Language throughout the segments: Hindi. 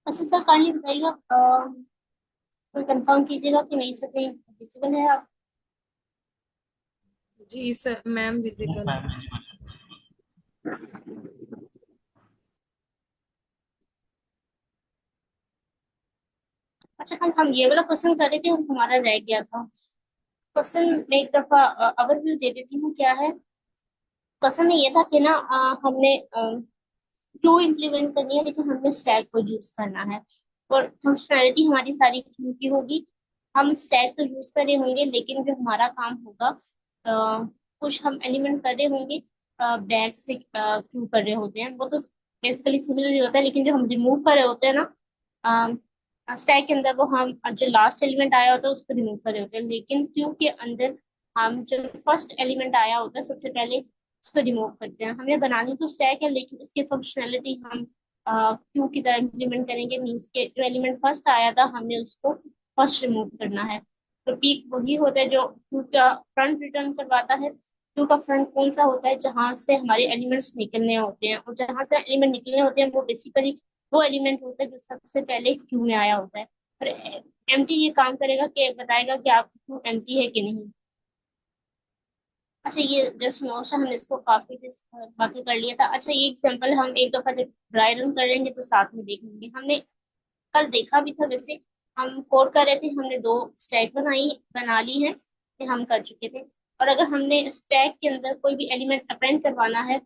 अच्छा सर, काइंडली बताइएगा। कोई कंफर्म कीजिएगा कि मेरी स्क्रीन विजिबल है आप। जी sir, ma'am yes visible ma'am. है। अच्छा, कल हम ये वाला क्वेश्चन कर रहे थे और हमारा रह गया था क्वेश्चन। मैं एक दफा ओवरव्यू दे देती हूँ क्या है। क्वेश्चन में ये था कि ना हमने क्यों इम्प्लीमेंट करनी है, लेकिन हमने स्टैक को यूज करना है और फंक्शनैलिटी हमारी सारी क्यू की होगी। हम स्टैक तो यूज कर रहे होंगे, लेकिन जो हमारा काम होगा कुछ हम एलिमेंट कर रहे होंगे बैक से क्यू कर रहे होते हैं, वो तो बेसिकली सिमिलर ही होता है। लेकिन जो हम रिमूव कर रहे होते हैं ना स्टैक के अंदर, वो हम जो लास्ट एलिमेंट आया होता है उसको रिमूव कर रहे होते हैं, लेकिन क्यू के अंदर हम जो फर्स्ट एलिमेंट आया होता है सबसे पहले उसको रिमूव करते हैं। हमें बनानी तो स्टैक है, लेकिन इसकी फंक्शनैलिटी हम क्यू की तरह इम्प्लीमेंट करेंगे। मीन्स के जो एलिमेंट फर्स्ट आया था हमने उसको फर्स्ट रिमूव करना है। तो पीक वही होता है जो क्यू का फ्रंट रिटर्न करवाता है। क्यू का फ्रंट कौन सा होता है? जहां से हमारे एलिमेंट्स निकलने होते हैं, और जहां से एलिमेंट निकलने होते हैं वो बेसिकली वो एलिमेंट होता है जो सबसे पहले क्यू में आया होता है। और एम्प्टी ये काम करेगा कि बताएगा कि आप क्यू एम्प्टी है कि नहीं। अच्छा, ये जस्ट नोट्स है, हमने इसको काफी कर लिया था। अच्छा, ये एग्जांपल हम एक दफा जब ड्राई रन करेंगे तो साथ में देख लेंगे। हमने कल देखा भी था वैसे। हम कोड कर रहे थे, हमने दो स्टैक बना ली है, ये हम कर चुके थे। और अगर हमने स्टैक के अंदर कोई भी एलिमेंट अपेंड करवाना है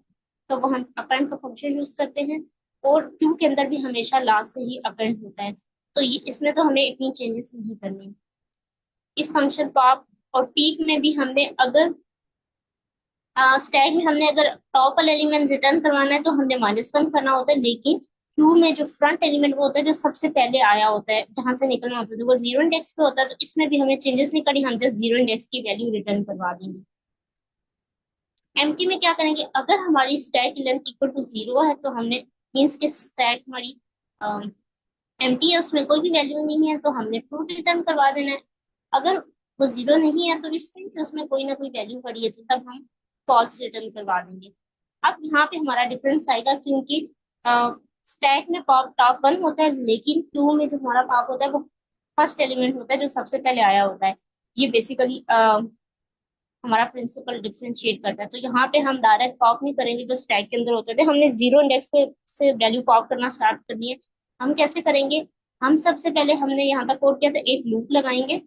तो वो हम अपेंड का फंक्शन यूज करते हैं। और क्यू के अंदर भी हमेशा लास्ट से ही अपेंड होता है। तो ये इसमें तो हमें इतनी चेंजेस नहीं करनी। इस फंक्शन पॉप और पीक में भी हमने अगर स्टैक में हमने अगर टॉप वाला एलिमेंट रिटर्न करवाना है तो हमने -1 करना होता है। लेकिन क्यू में जो फ्रंट एलिमेंट वो होता है जो सबसे पहले आया होता है, जहां से निकलना होता है, तो वो जीरो इंडेक्स पे होता है। तो इसमें भी हमें चेंजेस नहीं करनी, हम जस्ट जीरो इंडेक्स की वैल्यू रिटर्न करवा देंगे। एम्प्टी में क्या करेंगे? अगर हमारी stack length equal to zero है तो हमने मीन्स के स्टैक हमारी एम्प्टी है, उसमें कोई भी वैल्यू नहीं है, तो हमने ट्रू रिटर्न करवा देना है। अगर वो जीरो नहीं है तो इट्स मीन कि उसमें कोई ना कोई वैल्यू पड़ी है, तो तब हम फॉल्स रिटर्न करवा देंगे। अब यहाँ पे हमारा डिफरेंस आएगा, क्योंकि स्टैक में पॉप टॉप वन होता है, लेकिन क्यू में जो हमारा पॉप होता है वो फर्स्ट एलिमेंट होता है जो सबसे पहले आया होता है। ये बेसिकली हमारा प्रिंसिपल डिफरेंशिएट करता है। तो यहाँ पे हम डायरेक्ट पॉप नहीं करेंगे जो स्टैक के अंदर होते थे, हमने जीरो इंडेक्स पे से वैल्यू पॉप करना स्टार्ट करनी है। हम कैसे करेंगे? हम सबसे पहले हमने यहाँ तक कोड किया था, एक लूप लगाएंगे।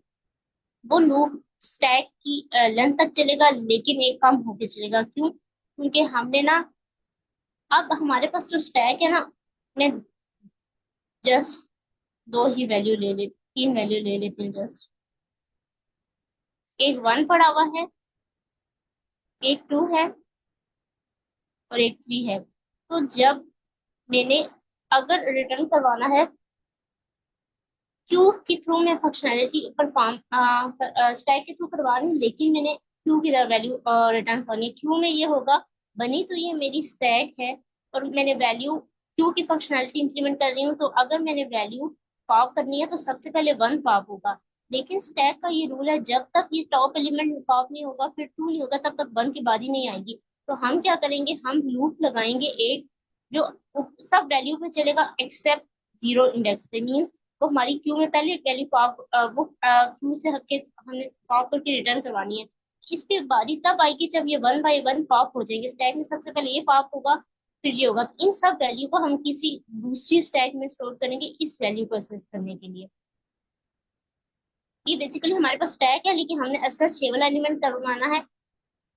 वो लूप स्टैक की लेंथ तक चलेगा, लेकिन एक काम होके चलेगा। क्यों? क्योंकि हमने ना अब हमारे पास जो स्टैक है ना, मैं जस्ट दो ही वैल्यू ले ले तीन वैल्यू ले लेते हैं जस्ट। एक वन पड़ा हुआ है, एक टू है, और एक थ्री है। तो जब मैंने अगर रिटर्न करवाना है क्यू के थ्रू, मैं फंक्शनैलिटी परफॉर्म स्टैक के थ्रू करवा रही हूँ, लेकिन मैंने क्यू की वैल्यू रिटर्न करनी है। क्यू में ये होगा, बनी तो ये मेरी स्टैक है और मैंने वैल्यू क्यू की फंक्शनैलिटी इंप्लीमेंट कर रही हूँ। तो अगर मैंने वैल्यू पॉप करनी है तो सबसे पहले वन पॉप होगा। लेकिन स्टैक का ये रूल है, जब तक ये टॉप एलिमेंट पॉप नहीं होगा, फिर टू नहीं होगा, तब तक वन की बारी नहीं आएगी। तो हम क्या करेंगे? हम लूप लगाएंगे एक, जो सब वैल्यू पे चलेगा एक्सेप्ट जीरो इंडेक्स पे। मीन्स वो हमारी क्यू में पहले वैल्यू पॉप वो क्यू से हट के हमने पॉप करके रिटर्न करवानी है। इसकी बारी तब आएगी जब ये वन बाई वन पॉप हो जाएंगे। स्टैक में सबसे पहले ये पॉप होगा, फिर ये होगा। तो इन सब वैल्यू को हम किसी दूसरी स्टैक में स्टोर करेंगे इस वैल्यू को एक्सेस करने के लिए। ये बेसिकली हमारे पास स्टैक है, लेकिन हमने एक्सेस केवल एलिमेंट करवाना है।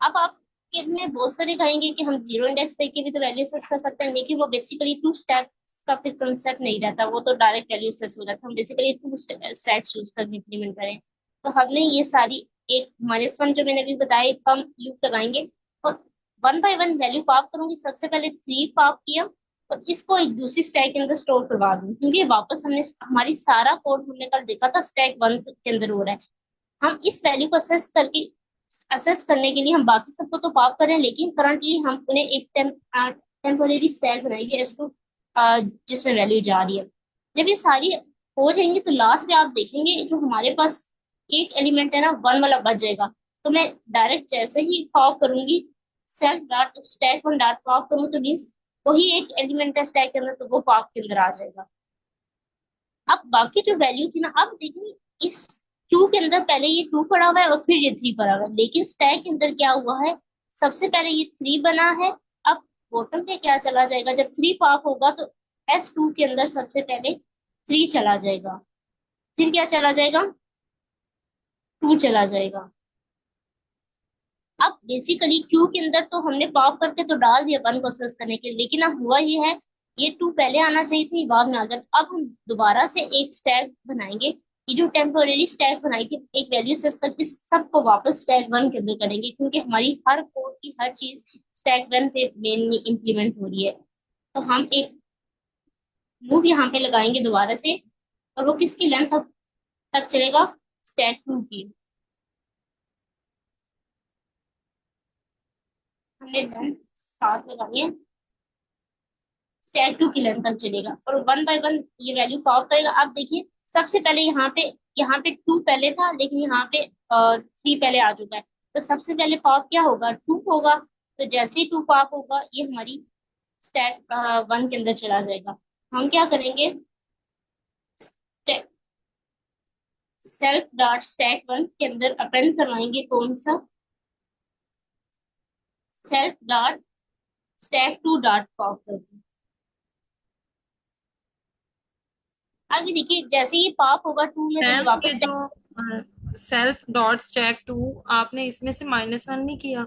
अब आप के में बहुत सारे कहेंगे कि हम जीरो इंडेक्स देके भी तो वैल्यू सर्च कर सकते हैं, लेकिन वो बेसिकली टू स्टैक का फिर कंसेप्ट नहीं रहता, वो तो डायरेक्ट वैल्यू सर्च हो जाता है। हम बेसिकली टू स्टैक्स यूज कर इम्प्लीमेंट करें। तो हमने ये सारी एक -1 जो मैंने अभी बताया, एक कम लूप लगाएंगे और one by one value pop करूंगी। सबसे पहले थ्री पॉप किया और इसको एक दूसरी स्टैक के अंदर स्टोर करवा दूंगी, क्योंकि वापस हमने हमारी सारा कोड हमने कल देखा था स्टैक वन के अंदर हो रहा है। हम इस वैल्यू को असेस करने के लिए हम बाकी सबको तो पॉप करें, लेकिन करंटली हम उन्हें एक टेम्पोरेरी स्टैक बनाएंगे इसको जिसमें वैल्यू जा रही है। जब ये सारी हो जाएंगी तो लास्ट में आप देखेंगे जो हमारे पास एक एलिमेंट है ना, वन वाला बच जाएगा। तो मैं डायरेक्ट जैसे ही पॉप करूंगी, self dot stack one dot pop करूँ, तो मीन्स वही एक एलिमेंट है स्टैक के अंदर, तो वो पॉप के अंदर आ जाएगा। अब बाकी जो वैल्यू थी ना, अब देखिए इस टू के अंदर पहले ये टू पड़ा हुआ है और फिर ये थ्री पड़ा हुआ है, लेकिन स्टैक के अंदर क्या हुआ है, सबसे पहले ये थ्री बना है। अब बॉटम पे क्या चला जाएगा, जब थ्री पॉप होगा तो एस टू के अंदर सबसे पहले थ्री चला जाएगा, फिर क्या चला जाएगा, टू चला जाएगा। अब बेसिकली क्यू के अंदर तो हमने पॉप करके तो डाल दिया वन प्रोसेस करने के लिए, लेकिन अब हुआ ये है, ये टू पहले आना चाहिए थी, बाद में आ गया। अब हम दोबारा से एक स्टैक बनाएंगे, ये जो टेम्पोरेरी स्टैक बनाई थी एक वैल्यू सिस्टम, इस सबको वापस स्टैक वन के अंदर करेंगे, क्योंकि हमारी हर कोड की हर चीज स्टैक वन पे मेनली इंप्लीमेंट हो रही है। तो हम एक मूव यहाँ पे लगाएंगे दोबारा से, और वो किसकी लेंथ तक चलेगा, स्टैक टू की। हमने लेंथ सात लगाई है, सेट टू की लेंथ तक चलेगा और वन बाय वन ये वैल्यू पॉप करेगा। आप देखिए सबसे पहले यहाँ पे टू पहले था, लेकिन यहाँ पे थ्री पहले आ चुका है, तो सबसे पहले पॉप क्या होगा, टू होगा। तो जैसे ही टू पॉप होगा ये हमारी स्टैक वन के अंदर चला जाएगा। हम क्या करेंगे, सेल्फ डॉट स्टैक वन के अंदर अपेंड करवाएंगे कौन सा, self dot stack to dot pop करके। अभी देखिए जैसे ही पॉप होगा टू में तो ये मैम ये वापस, जो सेल्फ डॉट स्टैक टू, आपने इसमें से -1 नहीं किया?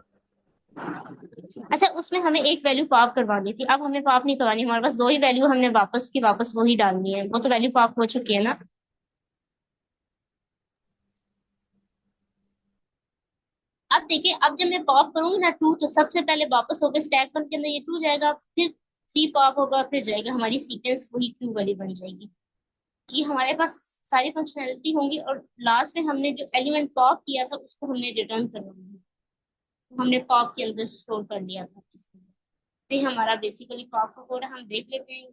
अच्छा उसमें हमें एक वैल्यू पॉप करवानी थी, अब हमें पॉप नहीं करवानी, हमारे पास दो ही वैल्यू हमने वापस की वापस वही डालनी है, वो तो वैल्यू पॉप हो चुकी है ना। अब देखिए अब जब मैं पॉप करूंगी ना टू, तो सबसे पहले वापस होकर स्टैक वन के अंदर ये टू जाएगा, फिर थ्री पॉप होगा, फिर जाएगा, हमारी सीक्वेंस वही क्यू वाली बन जाएगी। ये हमारे पास सारी फंक्शनैलिटी होंगी, और लास्ट में हमने जो एलिमेंट पॉप किया था उसको हमने रिटर्न करवाना है, तो हमने पॉप के अंदर स्टोर कर लिया था इसके अंदर। तो ये हमारा बेसिकली पॉप का कोड है, हम देख लेते हैं।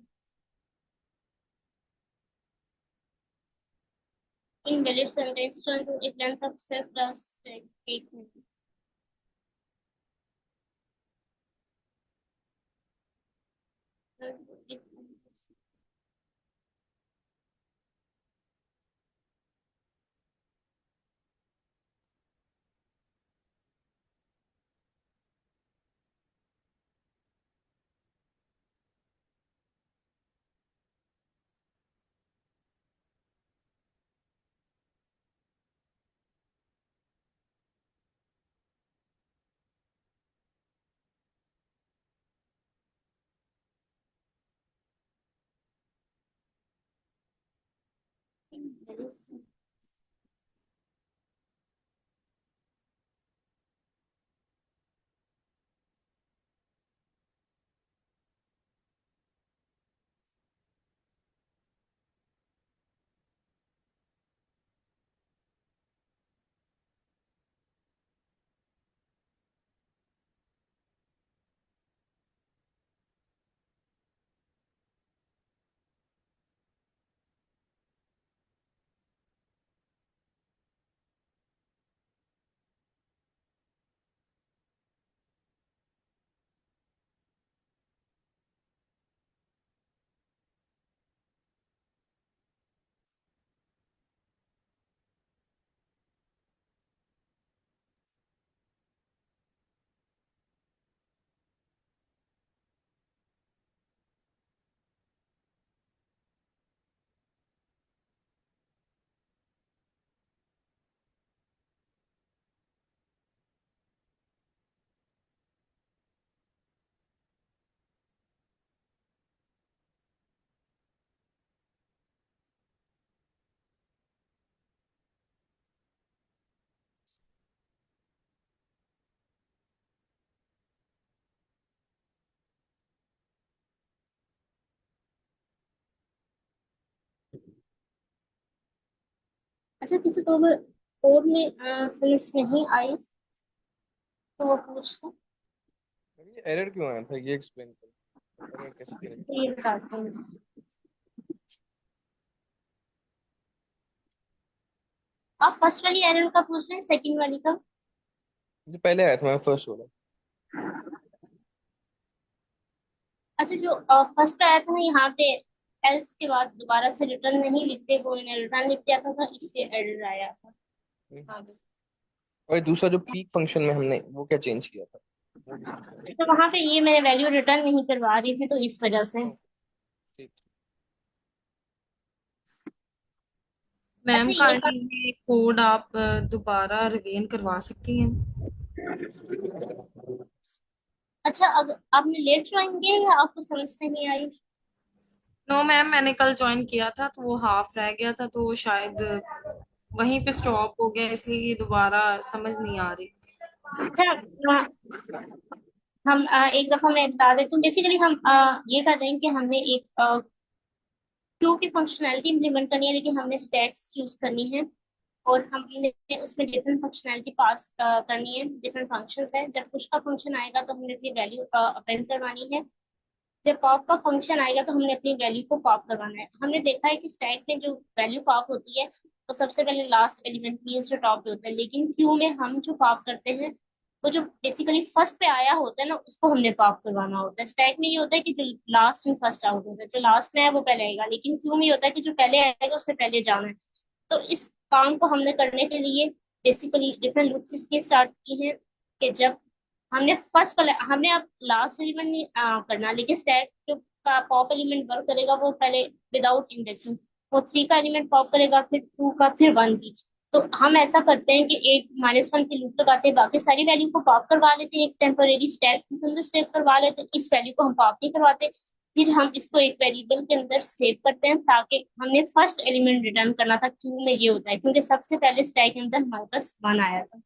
Invalid sentence turn to if length of self plus 8 minutes. अच्छा किसी को अगर कोड में समझ नहीं आई तो वो पूछता, ये एरर क्यों आया था, ये एक्सप्लेन करो, एरर कैसे क्रिएट तो ये बताती हूँ। आप फर्स्ट वाली एरर का पूछ रहे हैं, सेकंड वाली का? जो पहले आया था, मैं फर्स्ट बोला। अच्छा जो फर्स्ट आया था ना यहाँ पे, एल्स के बाद दोबारा से रिटर्न नहीं लिखते, वो इन्हें रिटर्न लिख दिया था, इसलिए एरर आया था। हम्म। हाँ बस। और दूसरा जो पीक फंक्शन में हमने वो क्या चेंज किया था, वो डिस्कस करें। तो वहां पे ये मैंने वैल्यू रिटर्न नहीं करवा रही थी, तो इस वजह से। ओके, ठीक। मैम अच्छा ये काइंडली ये कोड आप दोबारा रिवीजन करवा सकती हैं? अच्छा, अगर आपने लेट ज्वाइन किया या आपको समझ नहीं आई? नो मैम, मैंने कल ज्वाइन किया था तो वो हाफ रह गया था, तो शायद वहीं पे स्टॉप हो गया, इसलिए ये दोबारा समझ नहीं आ रही। अच्छा, हम एक दफा मैं बता देती हूँ। बेसिकली हम ये कर रहे हैं कि हमने एक क्यू की फंक्शनैलिटी इंप्लीमेंट करनी है, लेकिन हमने स्टैक्स यूज करनी है। और हमने उसमें डिफरेंट फंक्शनैलिटी पास करनी है, डिफरेंट फंक्शंस है। जब पुश का फंक्शन आएगा तो हमने अपनी वैल्यू अपेंड करवानी है। जब पॉप का फंक्शन आएगा तो हमने अपनी वैल्यू को पॉप करवाना है। हमने देखा है कि स्टैक में जो वैल्यू पॉप होती है तो सबसे पहले लास्ट एलिमेंट मींस जो टॉप पे होता है, लेकिन क्यू में हम जो पॉप करते हैं वो जो बेसिकली फर्स्ट पे आया होता है ना, उसको हमने पॉप करवाना होता है। स्टैक में ये होता है कि जो लास्ट में फर्स्ट आउट होता है, जो लास्ट में है वो पहले आएगा, लेकिन क्यू में ये होता है कि जो पहले आएगा उसने पहले जाना है। तो इस काम को हमने करने के लिए बेसिकली डिफरेंट लूप्स इसलिए स्टार्ट की है कि जब हमने फर्स्ट वाला, हमने अब लास्ट एलिमेंट नहीं करना, लेकिन स्टैक जो का पॉप एलिमेंट वर्क करेगा वो पहले विदाउट इंडेक्सिंग, वो थ्री का एलिमेंट पॉप करेगा, फिर टू का, फिर वन की। तो हम ऐसा करते हैं कि एक -1 की लूप लगाते हैं, बाकी सारी वैल्यू को पॉप करवा लेते हैं, एक टेम्पोरेरी स्टैक के अंदर सेव करवा लेते हैं। इस वैल्यू को हम पॉप नहीं करवाते। फिर हम इसको एक वेरिएबल के अंदर सेव करते हैं, ताकि हमने फर्स्ट एलिमेंट रिटर्न करना था। क्यों में ये होता है क्योंकि सबसे पहले स्टैक के अंदर हमारे पास वन आया था।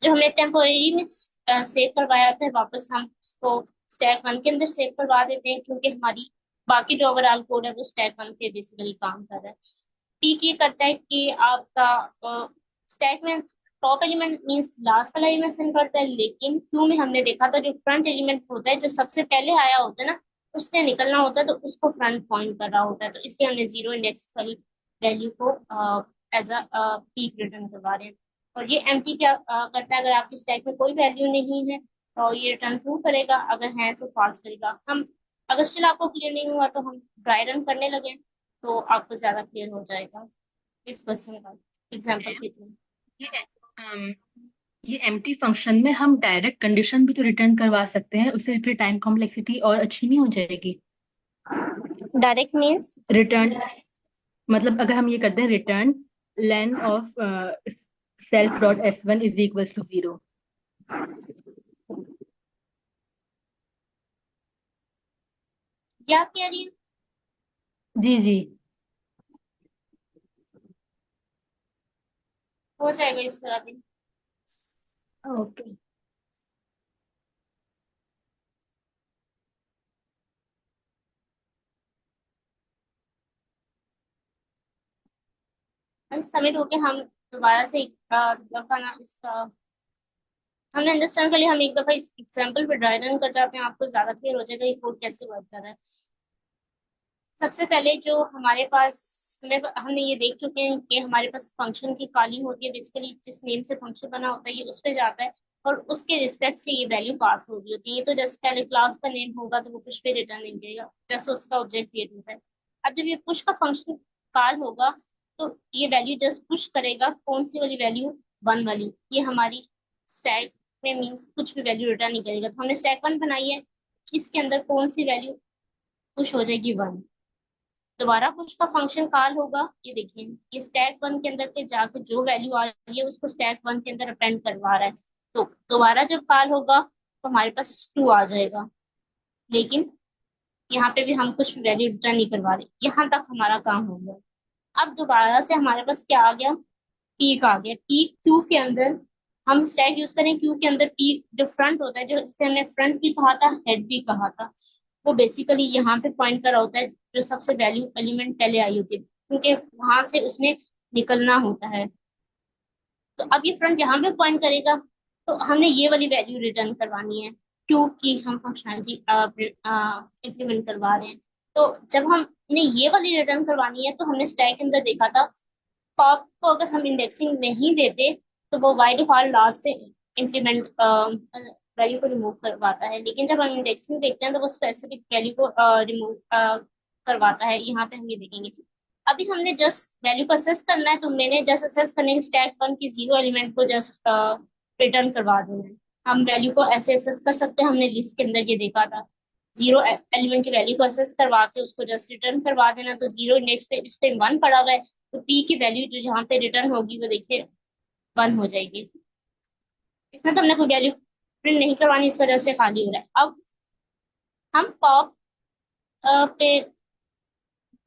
जो हमने टेम्पोरेरी में सेव करवाया था, वापस हम उसको स्टैक वन के अंदर सेव करवा देते हैं, क्योंकि हमारी बाकी जो ओवरऑल कोड है वो स्टैक वन पे बेसिकली काम कर रहा है। पीक ये करता है कि आपका स्टैक में टॉप एलिमेंट मींस लास्ट वाला एलिमेंट सेंड करता है, लेकिन क्यू में हमने देखा था जो फ्रंट एलिमेंट होता है, जो सबसे पहले आया होता है ना, उससे निकलना होता है, तो उसको फ्रंट पॉइंट कर रहा होता है। तो इसलिए हमने जीरो इंडेक्स वाली वैल्यू को एज अ पीक रिटर्न करवा रहे हैं। और ये एम्प्टी क्या करता है, अगर आपकी स्टैक में कोई वैल्यू नहीं है तो ये रिटर्न ट्रू करेगा, अगर है तो फॉल्स करेगा। हम, अगर स्टिल आपको क्लियर नहीं हुआ तो हम ट्राई रन करने लगे, तो आपको ज्यादा क्लियर हो जाएगा इस क्वेश्चन का एग्जाम्पल के थ्रू। ये अम, ये एम्प्टी फंक्शन में हम डायरेक्ट कंडीशन भी तो रिटर्न करवा सकते हैं, उससे फिर टाइम कॉम्प्लेक्सिटी और अच्छी नहीं हो जाएगी? डायरेक्ट मीन्स रिटर्न मतलब अगर हम ये करते हैं return len of self dot s1 is equal to 0। क्या कह रही है? जी जी। हो जाएगा इस तरह भी। ओके। हम सबमिट होके हम दोबारा से एक दफा ना इसका हमने अंडरस्टैंड कर लिया, हम एक दफा इस एग्जाम्पल पे ड्राई रन कर जाते हैं, आपको ज्यादा क्लियर हो जाएगा ये कोड कैसे वर्क कर रहा है। सबसे पहले जो हमारे पास, हमने ये देख चुके हैं कि हमारे पास फंक्शन की कॉलिंग होती है, बेसिकली जिस नेम से फंक्शन बना होता है ये उस पर जाता है, और उसके रिस्पेक्ट से ये वैल्यू पास हो रही होती है। ये तो जस्ट पहले क्लास का नेम होगा तो वो कुछ पे रिटर्न नहीं करेगा, जस्ट उसका ऑब्जेक्ट क्रिएट होता है। अब जब ये पुश का फंक्शन कॉल होगा तो ये वैल्यू जस्ट पुश करेगा, कौन सी वाली वैल्यू? वन वाली। ये हमारी स्टैक में मीन्स कुछ भी वैल्यू रिटर्न नहीं करेगा। तो हमने स्टैक वन बनाई है, इसके अंदर कौन सी वैल्यू पुश हो जाएगी? वन। दोबारा पुश का फंक्शन कॉल होगा, ये देखिए ये स्टैक वन के अंदर पे जाकर जो वैल्यू आ रही है उसको स्टैक वन के अंदर अपेंड करवा रहा है। तो दोबारा जब कॉल होगा तो हमारे पास टू आ जाएगा, लेकिन यहाँ पे भी हम कुछ वैल्यू रिटर्न नहीं करवा रहे। यहाँ तक हमारा काम हो गया। अब दोबारा से हमारे पास क्या आ गया? पीक आ गया। पीक क्यू के अंदर हम स्टैक यूज करें, क्यू के अंदर पीक जो फ्रंट होता है, जो जिसे हमने फ्रंट भी कहा था, हेड भी कहा था, वो बेसिकली यहाँ पे पॉइंट कर रहा होता है जो सबसे वैल्यू एलिमेंट पहले आई होती है, क्योंकि वहां से उसने निकलना होता है। तो अब ये फ्रंट यहाँ पे पॉइंट करेगा, तो हमने ये वाली वैल्यू रिटर्न करवानी है, क्योंकि हम फंक्शनैलिटी इम्प्लीमेंट करवा रहे हैं। तो जब हमने ये वाली रिटर्न करवानी है तो हमने स्टैक के अंदर देखा था, पॉप को अगर हम इंडेक्सिंग नहीं देते तो वो बाय डिफॉल्ट लास्ट से इम्प्लीमेंट वैल्यू को रिमूव करवाता है, लेकिन जब हम इंडेक्सिंग देखते हैं तो वो स्पेसिफिक वैल्यू को रिमूव करवाता है, यहाँ पे हम ये देखेंगे। अभी हमने जस्ट वैल्यू को असेस करना है, तो मैंने जस्ट असेस करने के स्टैक 1 की 0 एलिमेंट को जस्ट रिटर्न करवा देना है। हम वैल्यू को ऐसे असेस कर सकते हैं, हमने लिस्ट के अंदर ये देखा था। 0 एलिमेंट की वैल्यू को असेस करवा के उसको जस्ट रिटर्न करवा देना। तो 0 इंडेक्स पे इस टाइम 1 पड़ा हुआ है, तो पी की वैल्यू जो जहाँ पे रिटर्न होगी वो देखिए 1 हो जाएगी। इसमें तो हमने कोई वैल्यू प्रिंट नहीं करवानी, इस वजह से खाली हो रहा है। अब हम पॉप पे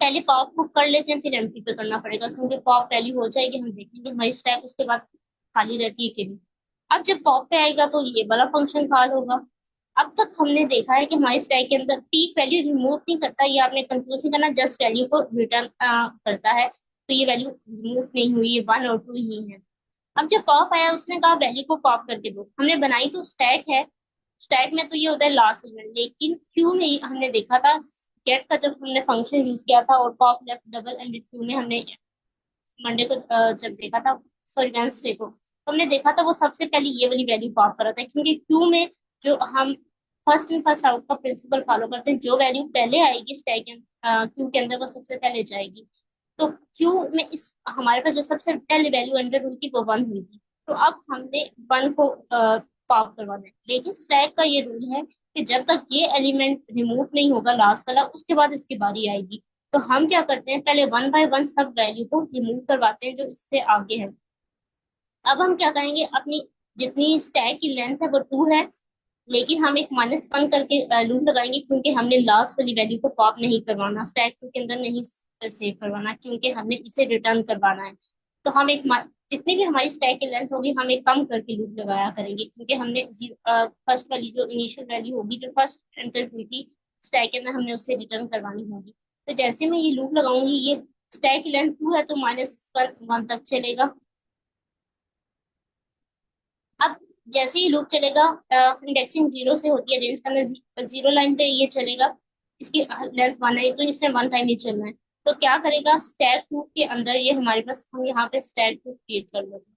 पहले पॉप को कर लेते हैं, फिर एम्प्टी पे करना पड़ेगा, क्योंकि पॉप वैल्यू हो जाएगी, हम देखेंगे हमारी स्टैक उसके बाद खाली रहती है कि नहीं। अब जब पॉप पे आएगा तो ये वाला फंक्शन कॉल होगा। अब तक हमने देखा है कि हमारी स्टैक के अंदर पीक वैल्यू रिमूव नहीं करता, ये आपने कंफ्यूज नहीं करना, जस्ट वैल्यू को रिटर्न करता है। तो ये वैल्यू रिमूव नहीं हुई है, 1 और 2 ही है। अब जब पॉप आया, उसने कहा वैल्यू को पॉप करके दो। हमने बनाई तो स्टैक है, स्टैक में तो ये होता है लास्ट एलिमेंट, लेकिन क्यू में हमने देखा था गेट का जब हमने फंक्शन यूज किया था, और pop left double ended queue में हमने मंडे को जब देखा था, सॉरी वेंसडे को, तो हमने देखा था वो सबसे पहले ये वाली वैल्यू पॉप कर रहा था, क्योंकि क्यू में जो हम फर्स्ट इन फर्स्ट आउट का प्रिंसिपल फॉलो करते हैं, जो वैल्यू पहले आएगी स्टैक क्यू के अंदर वो सबसे पहले जाएगी। तो क्यू में इस हमारे पास जो सबसे पहले वैल्यू एंटर हुई थी वो 1 हुई थी, तो अब हमने 1 को पॉप करवाना है। लेकिन स्टैक का ये रूल है कि जब तक ये एलिमेंट रिमूव नहीं होगा लास्ट वाला, उसके बाद इसकी बारी आएगी। तो हम क्या करते हैं, पहले 1 बाय 1 सब वैल्यू को रिमूव करवाते हैं जो इससे आगे है। अब हम क्या करेंगे, अपनी जितनी स्टैक की लेंथ है वो 2 है, लेकिन हम एक -1 करके लूप लगाएंगे, क्योंकि हमने लास्ट वाली वैल्यू को पॉप नहीं करवाना, स्टैक के अंदर नहीं सेव करवाना, क्योंकि हमने इसे रिटर्न करवाना है। तो हम जितनी भी हमारी स्टैक की लेंथ होगी, हम एक कम करके लूप लगाया करेंगे, क्योंकि हमने फर्स्ट वाली जो इनिशियल वैल्यू होगी, जो फर्स्ट एंटर हुई थी स्टैक के अंदर, हमने उसे रिटर्न करवानी होगी। तो जैसे मैं ये लूप लगाऊंगी, ये स्टैक की लेंथ 2 है तो -1 तक चलेगा। अब जैसे ही लूप चलेगा, इंडेक्सिंग 0 से होती है, रेंज के अंदर 0 लाइन पे ये चलेगा, इसकी लेंथ 1 है तो इसने 1 टाइम ही चलना है। तो क्या करेगा, स्टैक 2 के अंदर ये हमारे पास, हम यहाँ पे स्टैक 2 क्रिएट कर लेते हैं।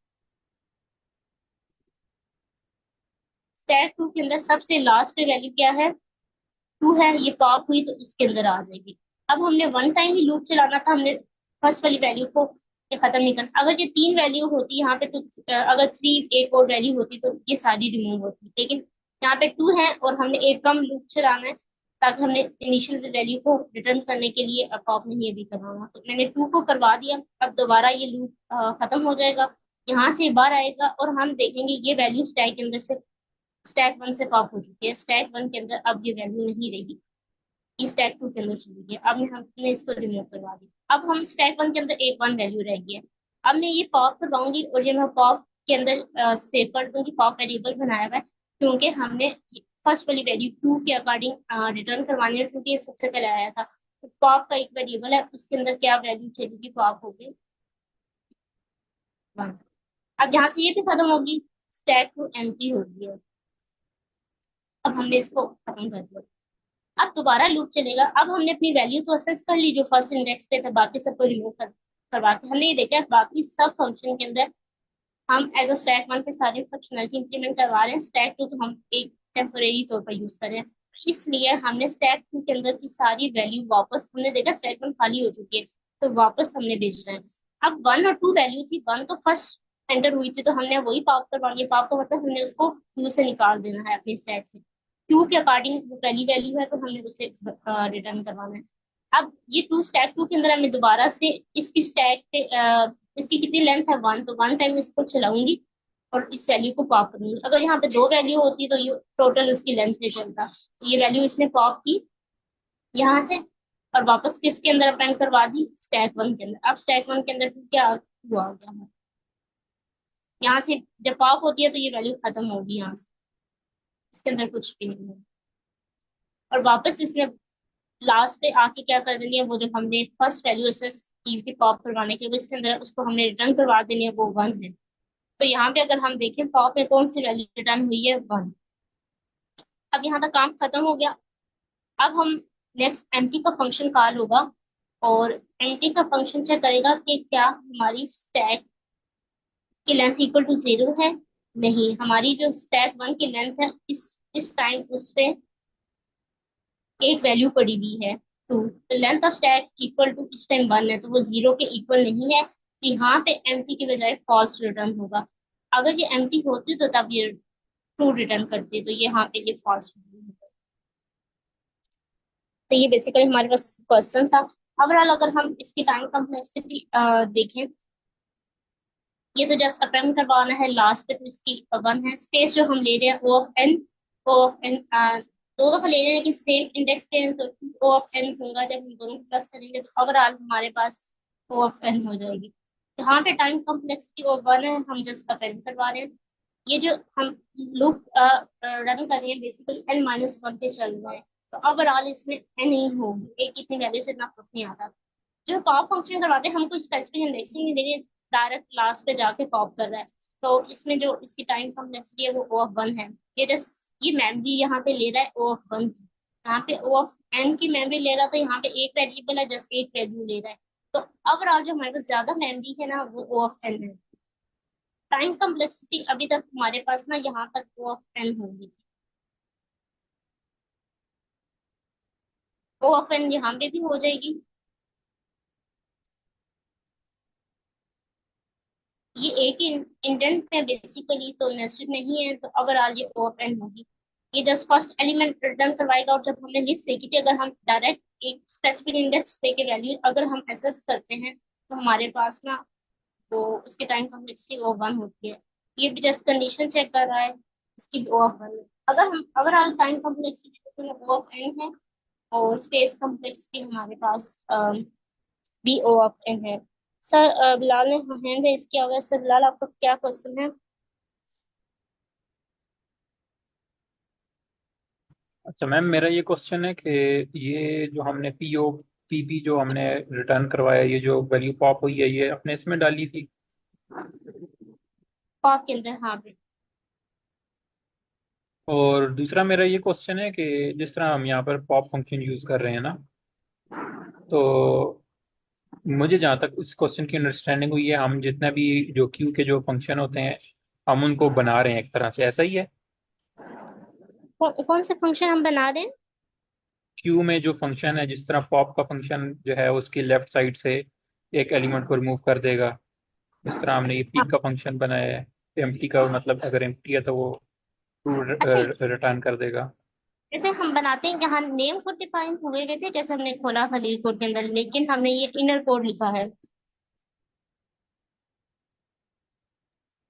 स्टैक 2 के अंदर सबसे लास्ट पे वैल्यू क्या है, 2 है, ये पॉप हुई तो इसके अंदर आ जाएगी। अब हमने 1 टाइम ही लूप चलाना था, हमने फर्स्ट वाली वैल्यू को ये खत्म नहीं करना। अगर ये 3 वैल्यू होती यहाँ पे तो अगर 3 एक और वैल्यू होती तो ये सारी रिमूव होती, लेकिन यहाँ पे 2 है और हमने एक कम लूप चलाना है, ताकि हमने इनिशियल वैल्यू को रिटर्न करने के लिए पॉप नहीं अभी करवाना। तो मैंने 2 को करवा दिया, अब दोबारा ये लूप खत्म हो जाएगा, यहाँ से बाहर आएगा और हम देखेंगे ये वैल्यू स्टैक के अंदर से स्टैक 1 से पॉप हो चुकी है। स्टैक 1 के अंदर अब ये वैल्यू नहीं रहेगी, ये स्टैक 2 के अंदर चली गई। अब हमने इसको रिमूव करवा दिया, अब हम स्टैक 1 के अंदर एक 1 वैल्यू रह गई है। अब मैं ये पॉप करवाऊंगी और ये मैं पॉप के अंदर सेव कर दूंगी, पॉप वेरिएबल बनाया हुआ है, क्योंकि हमने फर्स्ट वाली वैल्यू 2 के अकॉर्डिंग रिटर्न करवानी है, क्योंकि ये सबसे पहले आया था। तो पॉप का एक वेरिएबल है, उसके अंदर क्या वैल्यू चलेगी, पॉप होगी 1। अब यहाँ से ये भी खत्म होगी, स्टैक 2 एम्प्टी हो गई है। अब हमने इसको खत्म कर दिया, अब दोबारा लूप चलेगा। अब हमने अपनी वैल्यू तो असेस कर ली जो फर्स्ट इंडेक्स पे था, बाकी सबको रिमूव करवा के हमने ये देखा बाकी सब फंक्शन के अंदर हम एज अ स्टैक 1 पे सारे फंक्शनलिटी इंप्लीमेंट करवा रहे हैं, स्टैक 2 तो हम एक टेम्परेरी तौर पर यूज कर रहे हैं। इसलिए हमने स्टैक 2 के अंदर की सारी वैल्यू वापस, हमने देखा स्टैक 1 खाली हो चुकी है तो वापस हमने भेजना है। अब 1 और 2 वैल्यू थी, 1 तो फर्स्ट एंटर हुई थी तो हमने वही पॉप करवानी है, पॉप का मतलब हमने उसको क्यू से निकाल देना है अपने स्टैक से। क्यू के अकॉर्डिंग वो पहली वैल्यू है तो हमने उसे रिटर्न करवाना है। अब ये 2 स्टैक 2 के अंदर हमें दोबारा से इसकी स्टैक पे इसकी कितनी लेंथ है 1, तो 1 टाइम इसको चलाऊंगी और इस वैल्यू को पॉप करूंगी। अगर यहाँ पे 2 वैल्यू होती तो ये टोटल इसकी लेंथ पे चलता, तो ये वैल्यू इसने पॉप की यहाँ से और वापस किसके अंदर अपेंड करवा दी, स्टैक 1 के अंदर। अब स्टैक 1 के अंदर क्या हुआ आ गया है, यहाँ से जब पॉप होती है तो ये वैल्यू खत्म होगी, यहाँ से इसके अंदर कुछ भी नहीं है। और वापस इसने लास्ट पे आके क्या कर देनी है, वो जो हमने फर्स्ट वैल्यू एसेस की थी पॉप करवाने के लिए, इसके अंदर उसको हमने रिटर्न करवा देनी है, वो 1 है। तो यहाँ पे अगर हम देखें पॉप में कौन सी वैल्यू रिटर्न हुई है, 1। अब यहाँ तक काम खत्म हो गया। अब हम नेक्स्ट एम्प्टी का फंक्शन कॉल होगा और एम्प्टी का फंक्शन चेक करेगा कि क्या हमारी स्टैक की लेंथ इक्वल टू 0 है। नहीं, हमारी जो स्टैक 1 की लेंथ है इस टाइम उस पे एक वैल्यू पड़ी हुई है, 2, तो length of stack equal to इस टाइम 1 है, तो वो 0 के इक्वल नहीं है, तो यहाँ पे एम्प्टी की बजाय फॉल्स रिटर्न होगा। अगर ये एम्प्टी होती तो तब ये ट्रू रिटर्न करती, तो ये यहाँ पे ये फॉल्स रिटर्न होगा। तो ये बेसिकली हमारे पास क्वेश्चन था। ओवरऑल अगर हम इसकी टाइम कम्प्लेक्सिटी देखें, ये तो जस्ट अपेंड करवाना है लास्ट पे, तो इसकी 1 है। स्पेस जो हम ले रहे हैं O of N, O of N दो दफा ले रहे हैं लेकिन सेम इंडेक्स पे हैं, तो ओ ऑफ एन होगा। जब हम दोनों को प्लस करेंगे तो ओवरऑल हमारे पास ओ ऑफ एन हो जाएगी। यहाँ पे टाइम कम्प्लेक्सिटी ओ 1 है, हम जस्ट अपेंड करवा रहे हैं। ये जो हम लूप रन कर रहे हैं बेसिकली n-1 पे चल रहा है, तो ओवरऑल इसमें एन ही होगी, एक कितनी वैल्यू से इतना फर्क नहीं आता। जो पॉप फंक्शन करवाते हैं, हमको स्पेसिफिक इंडेक्सिंग नहीं देंगे, डायरेक्ट क्लास पे जाके पॉप कर रहा है। तो इसमें जो इसकी टाइम कॉम्प्लेक्सिटी है वो ओ ऑफ 1 है। ये जस्ट ये मेमोरी यहाँ पे ले रहा है ओ ऑफ 1 की, यहाँ पे ओ ऑफ एन की मेमोरी ले रहा, तो यहाँ पे एक वेरिएबल है, जस्ट एक वैल्यू ले रहा है। तो ओवरऑल जो हमारे पास ज्यादा मेमोरी है ना वो ओ ऑफ एन है। टाइम कॉम्प्लेक्सिटी अभी तक हमारे पास ना यहाँ तक ओ ऑफ एन होगी, ओ ऑफ एन यहाँ पे भी हो जाएगी। ये एक ही इंडेंट में बेसिकली, तो नेस्टेड नहीं है, तो ओवरऑल ये ओपन होगी। ये जस्ट फर्स्ट एलिमेंट रिटर्न करवाएगा। और जब हमने लिस्ट देखी थी, अगर हम डायरेक्ट एक स्पेसिफिक इंडेक्स दे के वैल्यू अगर हम एसेस करते हैं, तो हमारे पास ना वो उसकी टाइम कॉम्प्लेक्सिटी ओ 1 होती है। ये भी जस्ट कंडीशन चेक कर रहा है, इसकी ओ ऑफ 1 है। अगर हम overall time complexity O of N है, और स्पेस कॉम्प्लेक्सिटी हमारे पास बी ओ ऑफ एन है। सर बिलाल ने हैंड रेज किया हुआ है। सर बिलाल, आपका क्या क्वेश्चन है? अच्छा मैम, मेरा ये क्वेश्चन है कि ये जो हमने पीपी जो हमने रिटर्न करवाया, ये जो वैल्यू पॉप हुई है, ये अपने इसमें डाली थी। पॉप के अंदर, हाँ बेटा। और दूसरा मेरा ये क्वेश्चन है कि जिस तरह हम यहाँ पर पॉप फंक्शन यूज़ कर रहे हैं ना, तो मुझे जहाँ तक इस क्वेश्चन की अंडरस्टैंडिंग हुई है, हम जितने भी जो क्यू के जो फंक्शन होते हैं, हम उनको बना रहे हैं एक तरह से, ऐसा ही है। कौन से फंक्शन हम बना रहे हैं? क्यू में जो फंक्शन है, जिस तरह पॉप का फंक्शन जो है उसकी लेफ्ट साइड से एक एलिमेंट को रिमूव कर देगा, इस तरह हमने ये हाँ। पीक का फंक्शन बनाया है। एम्प्टी का मतलब अगर एम्प्टी है तो वो ट्रू अच्छा, रिटर्न कर देगा। जैसे हम बनाते हैं यहाँ नेम कोड डिफाइन हुए हुए थे, जैसे हमने खोला था लीड कोड के अंदर, लेकिन हमने ये इनर कोड लिखा है।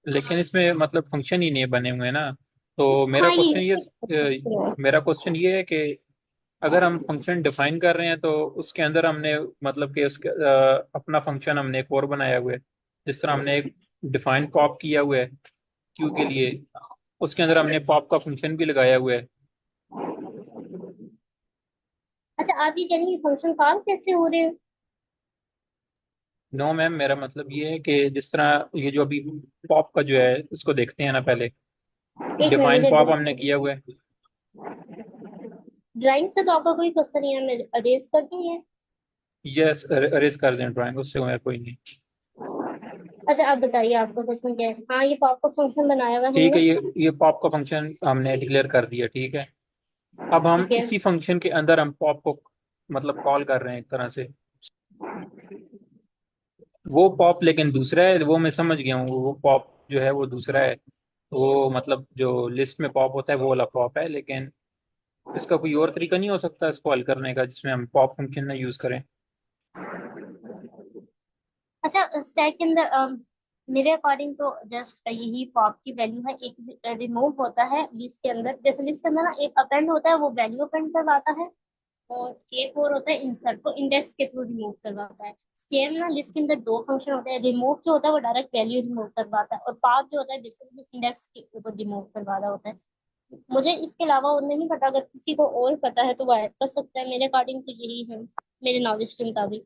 लेकिन इसमें मतलब फंक्शन ही नहीं बने हुए हैं ना। तो हाँ, ये मेरा क्वेश्चन ये है कि अगर हम फंक्शन डिफाइन कर रहे हैं तो उसके अंदर हमने मतलब कि उसके अपना फंक्शन हमने एक और बनाया हुआ है। जिस तरह हमने एक डिफाइन पॉप किया हुआ है क्यू के लिए, उसके अंदर हमने पॉप का फंक्शन भी लगाया हुआ है। अच्छा, आप ये कह रही हैं फंक्शन कॉल कैसे हो रहे हैं? नो मैम, मेरा मतलब ये है कि जिस तरह ये जो अभी पॉप का जो है उसको देखते हैं ना पहले। एक मिनट, डिफाइन मुझे पॉप हमने किया हुआ है। ड्राइंग से तो आपका कोई क्वेश्चन नहीं है, मैं अरेज करती है। यस, अरेज कर दें ड्राइंग, उससे मेरा कोई नहीं। अच्छा, आप बताइए आपका क्वेश्चन क्या है। हाँ, ये पॉप का फंक्शन बनाया हुआ है ठीक है, हमने। ये पॉप का फंक्शन हमने डिक्लेयर कर दिया, ठीक है। अब हम ठीक है। इसी फंक्शन के अंदर हम पॉप को मतलब कॉल कर रहे हैं एक तरह से। वो पॉप लेकिन दूसरा है, वो मैं समझ गया हूँ, वो पॉप जो है वो दूसरा है। वो मतलब जो लिस्ट में पॉप होता है वो वाला पॉप है, लेकिन इसका कोई और तरीका नहीं हो सकता इसको हल करने का जिसमें हम पॉप फंक्शन ना यूज करें। अच्छा, स्टैक के अंदर मेरे अकॉर्डिंग तो जस्ट यही पॉप की वैल्यू है। एक रिमूव होता है लिस्ट के अंदर, जैसे लिस्ट के अंदर ना एक अपेंड होता है, वो वैल्यू अपेंड करवाता है। और एक और होता है इंसर्ट, को इंडेक्स के थ्रू रिमूव करवाता है। सेम ना लिस्ट के अंदर दो फंक्शन होते हैं। रिमूव जो होता है वो डायरेक्ट वैल्यू रिमूव करवाता है, और पॉप जो होता है बेसिकली इंडेक्स के ऊपर रिमूव करवा रहा होता है। मुझे इसके अलावा और नहीं पता, अगर किसी को और पता है तो वो ऐड कर सकता है। मेरे अकॉर्डिंग तो यही है, मेरे नॉलेज के मुताबिक।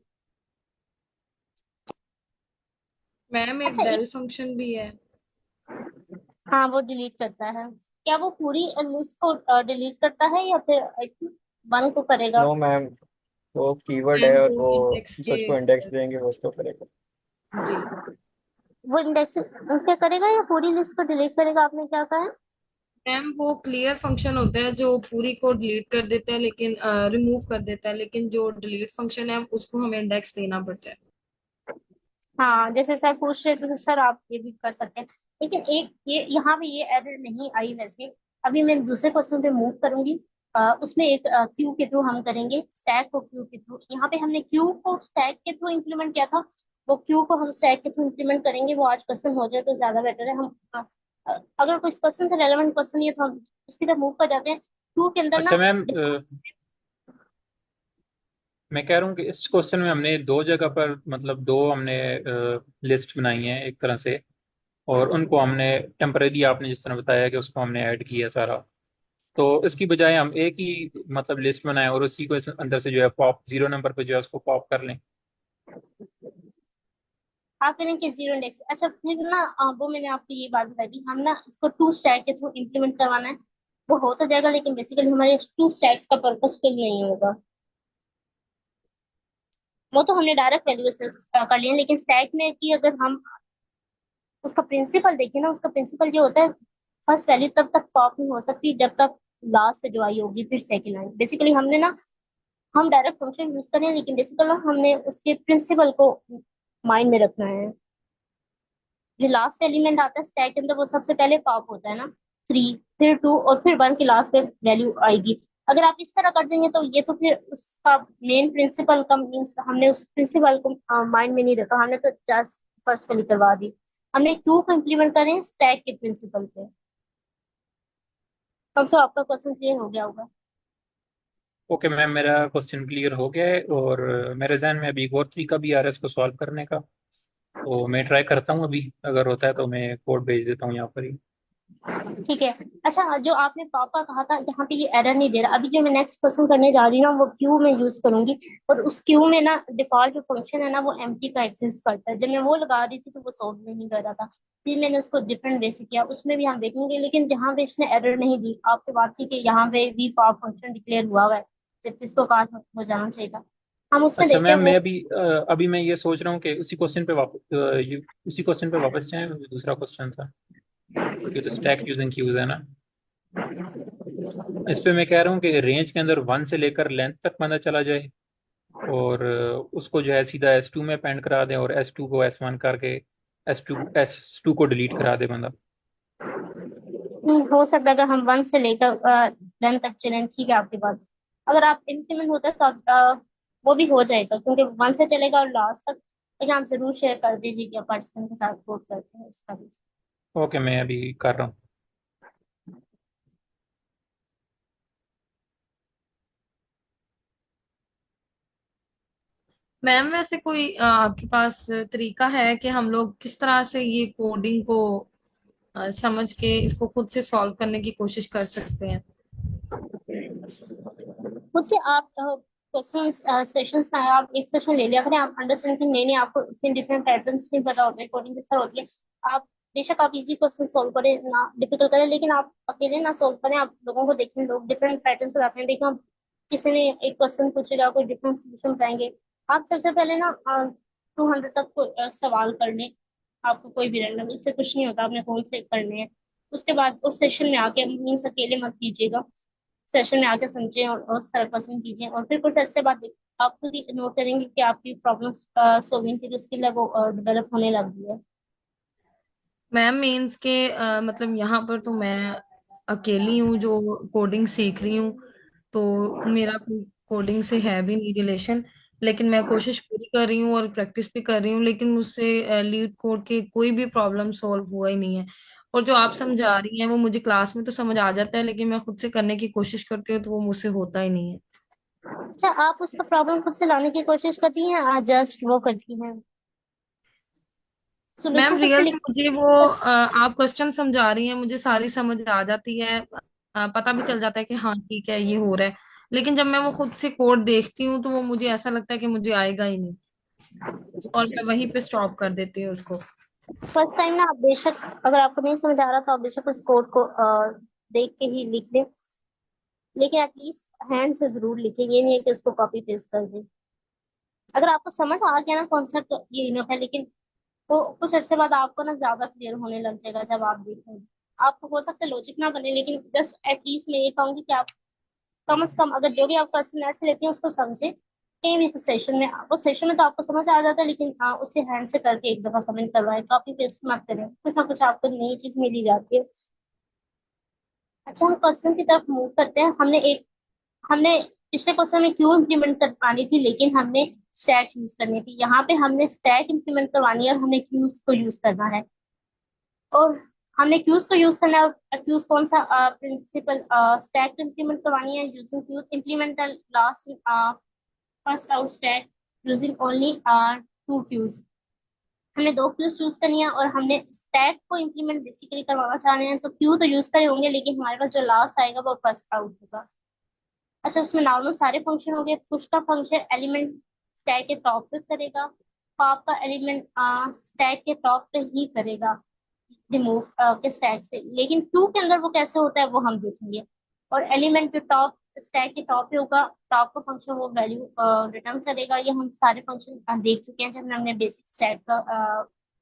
मैम एक अच्छा, डेल फंक्शन भी है। हाँ, वो डिलीट करता है। क्या वो पूरी लिस्ट को डिलीट करता है, या फिर वन को करेगा? नो मैम, वो कीवर्ड है मैम और वो वो इंडेक्स जो के उसको इंडेक्स देंगे वो उसको करेगा। जी। वो इंडेक्स क्या करेगा, या पूरी लिस्ट को डिलीट करेगा? आपने क्या कहा है? मैम वो क्लियर फंक्शन होता है जो पूरी को डिलीट कर देता है, लेकिन रिमूव कर देता है, लेकिन जो डिलीट फंक्शन है उसको हमें इंडेक्स देना पड़ता है। हाँ, जैसे सर पूछ रहे थे तो सर आप ये भी कर सकते हैं। लेकिन एक ये यहाँ पे ये एरर नहीं आई वैसे। अभी मैं दूसरे क्वेश्चन पे मूव करूंगी। उसमें एक क्यू के थ्रू हम करेंगे, स्टैक को क्यू के थ्रू। यहाँ पे हमने क्यू को स्टैक के थ्रू इम्प्लीमेंट किया था, वो क्यू को हम स्टैक के थ्रू इम्प्लीमेंट करेंगे। वो आज क्वेश्चन हो जाए तो ज्यादा बेटर है। हम अगर कोई क्वेश्चन से रेलेवेंट क्वेश्चन नहीं है तो हम उसकी तरफ मूव कर जाते हैं। क्यू के अंदर अच्छा ना मैम, मैं कह रहा हूँ कि इस क्वेश्चन में हमने दो जगह पर मतलब दो हमने लिस्ट बनाई है एक तरह से, और उनको हमने टेम्परेरी, आपने जिस तरह बताया कि उसको हमने ऐड किया सारा, तो इसकी बजाय हम एक ही मतलब लिस्ट बनाएं और उसी को अंदर से जो है पॉप 0 नंबर पे जो है उसको पॉप कर लें। आप करेंगे जीरो इंडेक्स। अच्छा फिर ना वो मैंने आपको ये बात बताई थी, हम ना इसको टू स्टैक के थ्रू इम्प्लीमेंट करवाना है। वो हो तो जाएगा लेकिन बेसिकली हमारे टू स्टैक्स का पर्पस फिल नहीं होगा। वो तो हमने डायरेक्ट वैल्यू से कर लिया, लेकिन स्टैक में कि अगर हम उसका प्रिंसिपल देखें ना, उसका प्रिंसिपल ये होता है फर्स्ट वैल्यू तब तक पॉप नहीं हो सकती जब तक लास्ट पे जो आई होगी फिर सेकेंड आई। बेसिकली हमने ना हम डायरेक्ट फंक्शन यूज करें लेकिन बेसिकली हमने उसके प्रिंसिपल को माइंड में रखना है। जो लास्ट एलिमेंट आता है स्टैक के अंदर वो सबसे पहले पॉप होता है ना, थ्री, फिर टू और फिर वन की लास्ट पे वैल्यू आएगी। अगर आप इस तरह कर देंगे तो ये तो फिर उसका मेन प्रिंसिपल का मीन्स हमने उस प्रिंसिपल को माइंड में नहीं रखा, हमने तो जस्ट फर्स्ट वाली करवा दी। हमने टू को इम्प्लीमेंट करें स्टैक के प्रिंसिपल पे। कम से आपका क्वेश्चन क्लियर हो गया होगा। ओके मैम, मेरा क्वेश्चन क्लियर हो गया है, और मेरे जहन में अभी एक और तरीका भी आ रहा है इसको सॉल्व करने का, तो मैं ट्राई करता हूँ अभी। अगर होता है तो मैं कोड भेज देता हूँ यहाँ पर ही। ठीक है। अच्छा जो आपने पापा कहा था यहाँ पे ये एरर नहीं दे रहा। अभी जो मैं नेक्स्ट क्वेश्चन करने जा रही हूँ ना वो क्यू में यूज करूंगी। और उस क्यू में ना डिफॉल्ट जो फंक्शन है ना वो एम्प्टी का एग्जिस्ट करता है। जब मैं वो लगा रही थी तो वो सॉल्व नहीं कर रहा था, फिर मैंने उसको डिफरेंट वे से किया, उसमें भी हम देखेंगे। लेकिन जहाँ पे इसने एरर नहीं दी, आपकी बात थी कि यहाँ पे भी पॉप फंक्शन डिक्लेयर हुआ हुआ है जबकि इसको कहा था हो जाना चाहिए था। हम उसमें अच्छा देखते हैं मैम, वो। मैं अभी मैं ये सोच रहा हूँ कि उसी क्वेश्चन पे वापस जाएं, जो दूसरा क्वेश्चन था, ये तो स्टैक यूजिंग क्यूज है ना। इस पे मैं कह रहा हूँ कि रेंज के अंदर 1 से लेकर लेंथ तक बंदा चला जाए, और उसको जो है सीधा S2 में पेंड करा दें, और S2 को S1 करके S2 को डिलीट करा दे बंदा। हो सकता है अगर हम वन से लेकर टेन तक चलें। ठीक है आपकी बात। अगर आप इम्प्लीमेंट होता है तो आप वो भी हो जाएगा क्योंकि वन से चलेगा और लास्ट तक। लेकिन आप जरूर शेयर कर दीजिए कि आप पार्टिसिपेंट के साथ कोड करते हैं उसका भी। ओके, मैं अभी कर रहा हूँ। मैम वैसे कोई आपके पास तरीका है कि हम लोग किस तरह से ये कोडिंग को समझ के इसको खुद से सॉल्व करने की कोशिश कर सकते हैं? मुझसे आप क्वेश्चन सेशंस में आप एक सेशन ले लिया करें। आप अंडरस्टैंड नहीं नहीं आपको इतने डिफरेंट पैटर्न्स नहीं पता होते कोडिंग किस तरह होती है। आप बेशक आप इजी क्वेश्चन सोल्व करें ना डिफिकल्ट करें, लेकिन आप अकेले ना सोल्व करें। आप लोगों को देखें, लोग डिफरेंट पैटर्न्स बताते हैं। देखो किसी ने एक क्वेश्चन पूछेगा, कोई डिफरेंट सोल्यूशन बताएंगे। आप सबसे पहले ना 200 तक सवाल कर लें। आपको कोई भी रैंडम, इससे कुछ नहीं होता, आपने कौन से करने हैं। उसके बाद उस सेशन में आके मीन्स अकेले मत कीजिएगा, सेशन में आके समझें और सर पसंद कीजिए। और फिर कुछ ऐसे बात आप खुद ही नोट करेंगे कि आपकी प्रॉब्लम सॉल्विंग की जो स्किल है वो डेवलप होने लग गई है। मैम मीन्स के मतलब यहाँ पर तो मैं अकेली हूँ जो कोडिंग सीख रही हूँ, तो मेरा कोई कोडिंग से है भी नहीं रिलेशन, लेकिन मैं कोशिश पूरी कर रही हूँ और प्रैक्टिस भी कर रही हूँ, लेकिन मुझसे लीड कोड के कोई भी प्रॉब्लम सॉल्व हुआ ही नहीं है। और जो आप समझा रही हैं वो मुझे क्लास में तो समझ आ जाता है, लेकिन मैं खुद से करने की कोशिश करती हूँ तो वो मुझसे होता ही नहीं है। अच्छा आप उसका प्रॉब्लम खुद से लाने की कोशिश करती हैं या जस्ट वो करती हैं, मैम सोल्यूशन खुद से रियल में लिख। मुझे वो आप क्वेश्चन समझा रही हैं मुझे सारी समझ आ जाती है, पता भी चल जाता है कि हाँ ठीक है ये हो रहा है, लेकिन जब मैं वो खुद से कोड देखती हूँ तो वो मुझे ऐसा लगता है कि मुझे आएगा ही नहीं, और मैं वहीं पे स्टॉप कर देती हूँ उसको। फर्स्ट टाइम ना आप बेशक, अगर आपको नहीं समझ आ रहा तो आप बेशक उस कोड को देख के ही लिख लें, लेकिन एटलीस्ट हैंड से जरूर लिखें। ये नहीं है कि उसको कॉपी पेस्ट कर दें। अगर आपको समझ आ गया ना कॉन्सेप्ट ये इनफ है, लेकिन वो कुछ अरसे बाद आपको ना ज्यादा क्लियर होने लग जाएगा जब आप देखेंगे। आपको हो सकता है लॉजिक ना बने, लेकिन जस्ट एटलीस्ट मैं ये कहूंगी कि आप कम से कम अगर जो भी आप क्वेश्चन नेट से लेते हैं उसको समझे कहीं भी सेशन में। वो सेशन में तो आपको समझ आ जाता है, लेकिन उसे हैंड से करके एक दफा सबमिट करवाएं, कॉपी पेस्ट मत करें, कुछ ना कुछ आपको नई चीज मिल ही जाती है। अच्छा, हम क्वेश्चन की तरफ मूव करते हैं। हमने पिछले क्वेश्चन में क्यों इम्प्लीमेंट कर पानी थी, लेकिन हमने स्टैक यूज करनी थी। यहाँ पे हमने स्टैक इम्प्लीमेंट करवानी है और हमने क्यूज को यूज करना है। और हमने क्यूज को यूज करना है। और क्यूज कौन सा प्रिंसिपल, स्टैक इम्प्लीमेंट करवानी है using queues implement last first out stack using only two queues. हमने दो क्यूज यूज करनी है और हमने स्टैक को इम्प्लीमेंट बेसिकली करवाना चाह रहे हैं, तो क्यू तो यूज करे होंगे, लेकिन हमारे पास जो लास्ट आएगा वो फर्स्ट आउट होगा। अच्छा, उसमें नॉर्मल सारे फंक्शन हो गए। पुश का फंक्शन एलिमेंट स्टैक के टॉप पे करेगा, पॉप का एलिमेंट स्टैक के टॉप पे ही करेगा, रिमूव के स्टैक से। लेकिन क्यू के अंदर वो कैसे होता है वो हम देखेंगे। और एलिमेंट जो टॉप स्टैक के टॉप पे होगा, टॉप का फंक्शन वो वैल्यू रिटर्न करेगा। ये हम सारे फंक्शन देख चुके हैं जब हमने बेसिक स्टैक का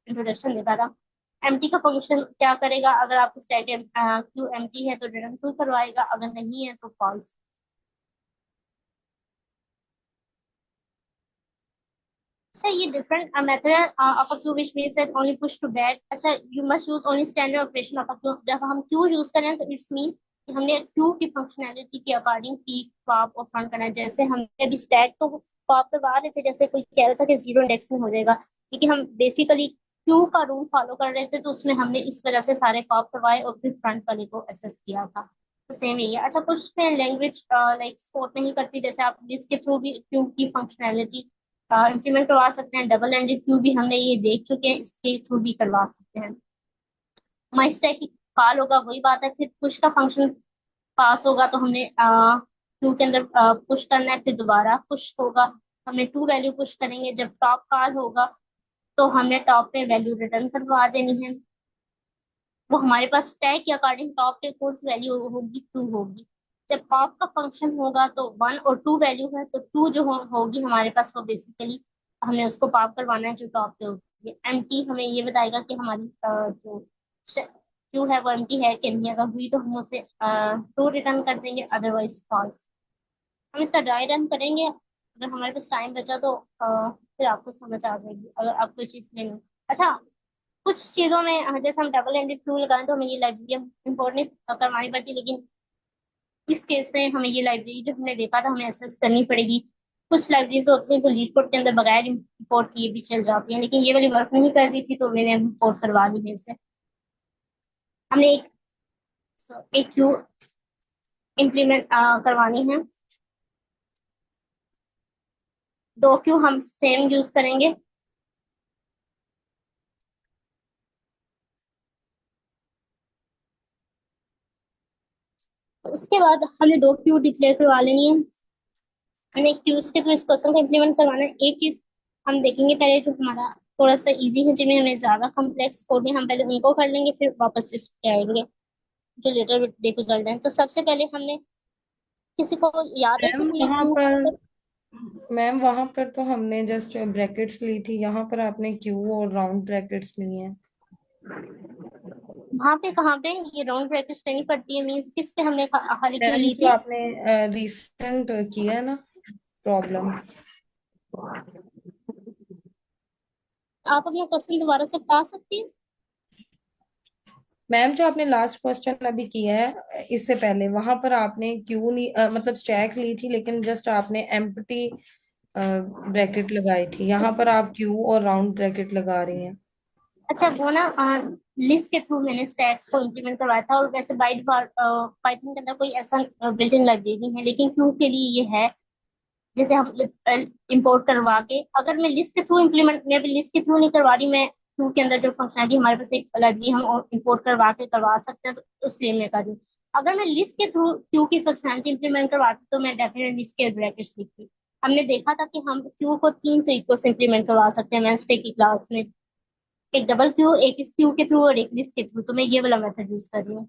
इंट्रोडक्शन देखा था। एम्प्टी का फंक्शन क्या करेगा, अगर आपको स्टैक क्यू एम्प्टी है तो रिटर्न ट्रू करवाएगा, अगर नहीं है तो फॉल्स। अच्छा, ये डिफरेंट मेथड है of a queue which means that only push to back। अच्छा, you must use only standard operation of a queue। जब हम क्यू यूज करें तो इट्स मीन कि हमने क्यू की फंक्शनैलिटी के अकॉर्डिंग पीक पॉप और फ्रंट करना है। जैसे हमने अभी स्टैक तो पॉप करवा रहे थे, जैसे कोई कह रहा था कि जीरो इंडेक्स में हो जाएगा, क्योंकि हम बेसिकली क्यू का रूल फॉलो कर रहे थे, तो उसमें हमने इस वजह से सारे पॉप करवाए और फिर फ्रंट वाले को एसेस किया था। तो सेम यही है। अच्छा, कुछ में लैंग्वेज लाइक सपोर्ट नहीं करती, जैसे आप इसके थ्रू भी क्यू की फंक्शनैलिटी इम्प्लीमेंट करवा सकते हैं। डबल एंडेड क्यू भी हमने ये देख चुके हैं, इसके थ्रू भी करवा सकते हैं। माई स्टैक की कॉल होगा, वही बात है। फिर पुश का फंक्शन पास होगा तो हमने क्यू के अंदर पुश करना है, फिर दोबारा पुश होगा, हमने टू वैल्यू पुश करेंगे। जब टॉप कॉल होगा तो हमने टॉप पे वैल्यू रिटर्न करवा देनी है। वो हमारे पास स्टैक के अकॉर्डिंग टॉप पे कौन सी वैल्यू होगी, टू होगी। जब पॉप का फंक्शन होगा तो वन और टू वैल्यू है, तो टू जो होगी हमारे पास वो बेसिकली हमने उसको पॉप करवाना है जो टॉप पे होगी। एम्प्टी हमें ये बताएगा कि हमारी जो क्यू है वो एम्प्टी है कि नहीं। अगर हुई तो हम उसे ट्रू रिटर्न कर देंगे, अदरवाइज फॉल्स। हम इसका ड्राई रन करेंगे, अगर हमारे पास टाइम बचा तो फिर आपको समझ आ जाएगी अगर आपको ये चीज़ लेनी। अच्छा, कुछ चीजों में जैसे हम डबल एंडेड टूल लगाएं तो हमें ये लाइब्रेरी इंपोर्ट नहीं करवानी पड़ती, लेकिन इस केस में हमें ये लाइब्रेरी जो हमने देखा था हमें एक्सेस करनी पड़ेगी। कुछ लाइब्रेरी तो होती है तो लीड कोड के अंदर बगैर इंपोर्ट किए भी चल जाती हैं, लेकिन ये वाली वर्क नहीं कर रही थी तो मैंने इंपोर्ट करवा दी है इसे। हमने एक क्यू इम्प्लीमेंट करवानी है। दो क्यू हम सेम यूज करेंगे। उसके बाद हमने दो क्यू डिक्लेयर करवा लेनी है। हमें क्यूज के थ्रू इस क्वेश्चन को इम्प्लीमेंट करवाना है। एक चीज हम देखेंगे पहले, जो हमारा थोड़ा सा इजी है, जिनमें हमें ज्यादा कॉम्प्लेक्स कोड नहीं, हम पहले उनको कर लेंगे फिर वापस इस पे आएंगे जो लेटर डिफिकल्ट है। तो सबसे पहले हमने, किसी को याद है कि मैम हमने वहां क्यू पर मैम वहां पर तो हमने जस्ट ब्रैकेट्स ली थी, यहाँ पर आपने क्यू और राउंड ब्रैकेट्स ली हैं। वहां पे, कहाँ पे ये राउंड ब्रैकेट्स लेनी पड़ती है, मीन्स किस पे हमने खाली क्यों मैम ली जो थी। आपने रिसेंट किया है ना प्रॉब्लम, आप अपना क्वेश्चन दोबारा से पढ़ा सकती हैं। मैम जो आपने लास्ट क्वेश्चन अभी किया है इससे पहले वहां पर आपने क्यू नहीं मतलब स्टैक ली थी, लेकिन जस्ट आपने एम्प्टी ब्रैकेट लगाई थी। यहाँ पर आप क्यू और राउंड ब्रैकेट लगा रही हैं। अच्छा, वो ना लिस्ट के थ्रू मैंने स्टैक को इम्प्लीमेंट करवाया था, और वैसे बाय डिफॉल्ट पाइथन के अंदर कोई ऐसा बिल्ट इन लाइब्रेरी है, लेकिन क्यू के लिए ये है। जैसे हम इंपोर्ट करवा के, अगर मैं लिस्ट के थ्रू इम्प्लीमेंट, मैं भी लिस्ट के थ्रू नहीं करवा रही, मैं क्यू के अंदर जो फंक्शनलिटी हमारे पास एक लाइब्रेरी हम इंपोर्ट करवा के करवा सकते हैं, तो उसलिए मैं कर रही हूँ। अगर मैं लिस्ट के थ्रू क्यू की फंक्शनलिटी इम्प्लीमेंट करवाती तो मैं डेफिनेटली लिस्ट के ब्रैकेट्स लिखती। हमने देखा था कि हम क्यू को तीन तरीकों से इम्प्लीमेंट करवा सकते हैं वेडनेसडे की क्लास में। एक डबल क्यू, एक इस क्यू के थ्रू और एक लिस्ट के थ्रू। तो मैं ये वाला मेथड यूज कर रही हूँ।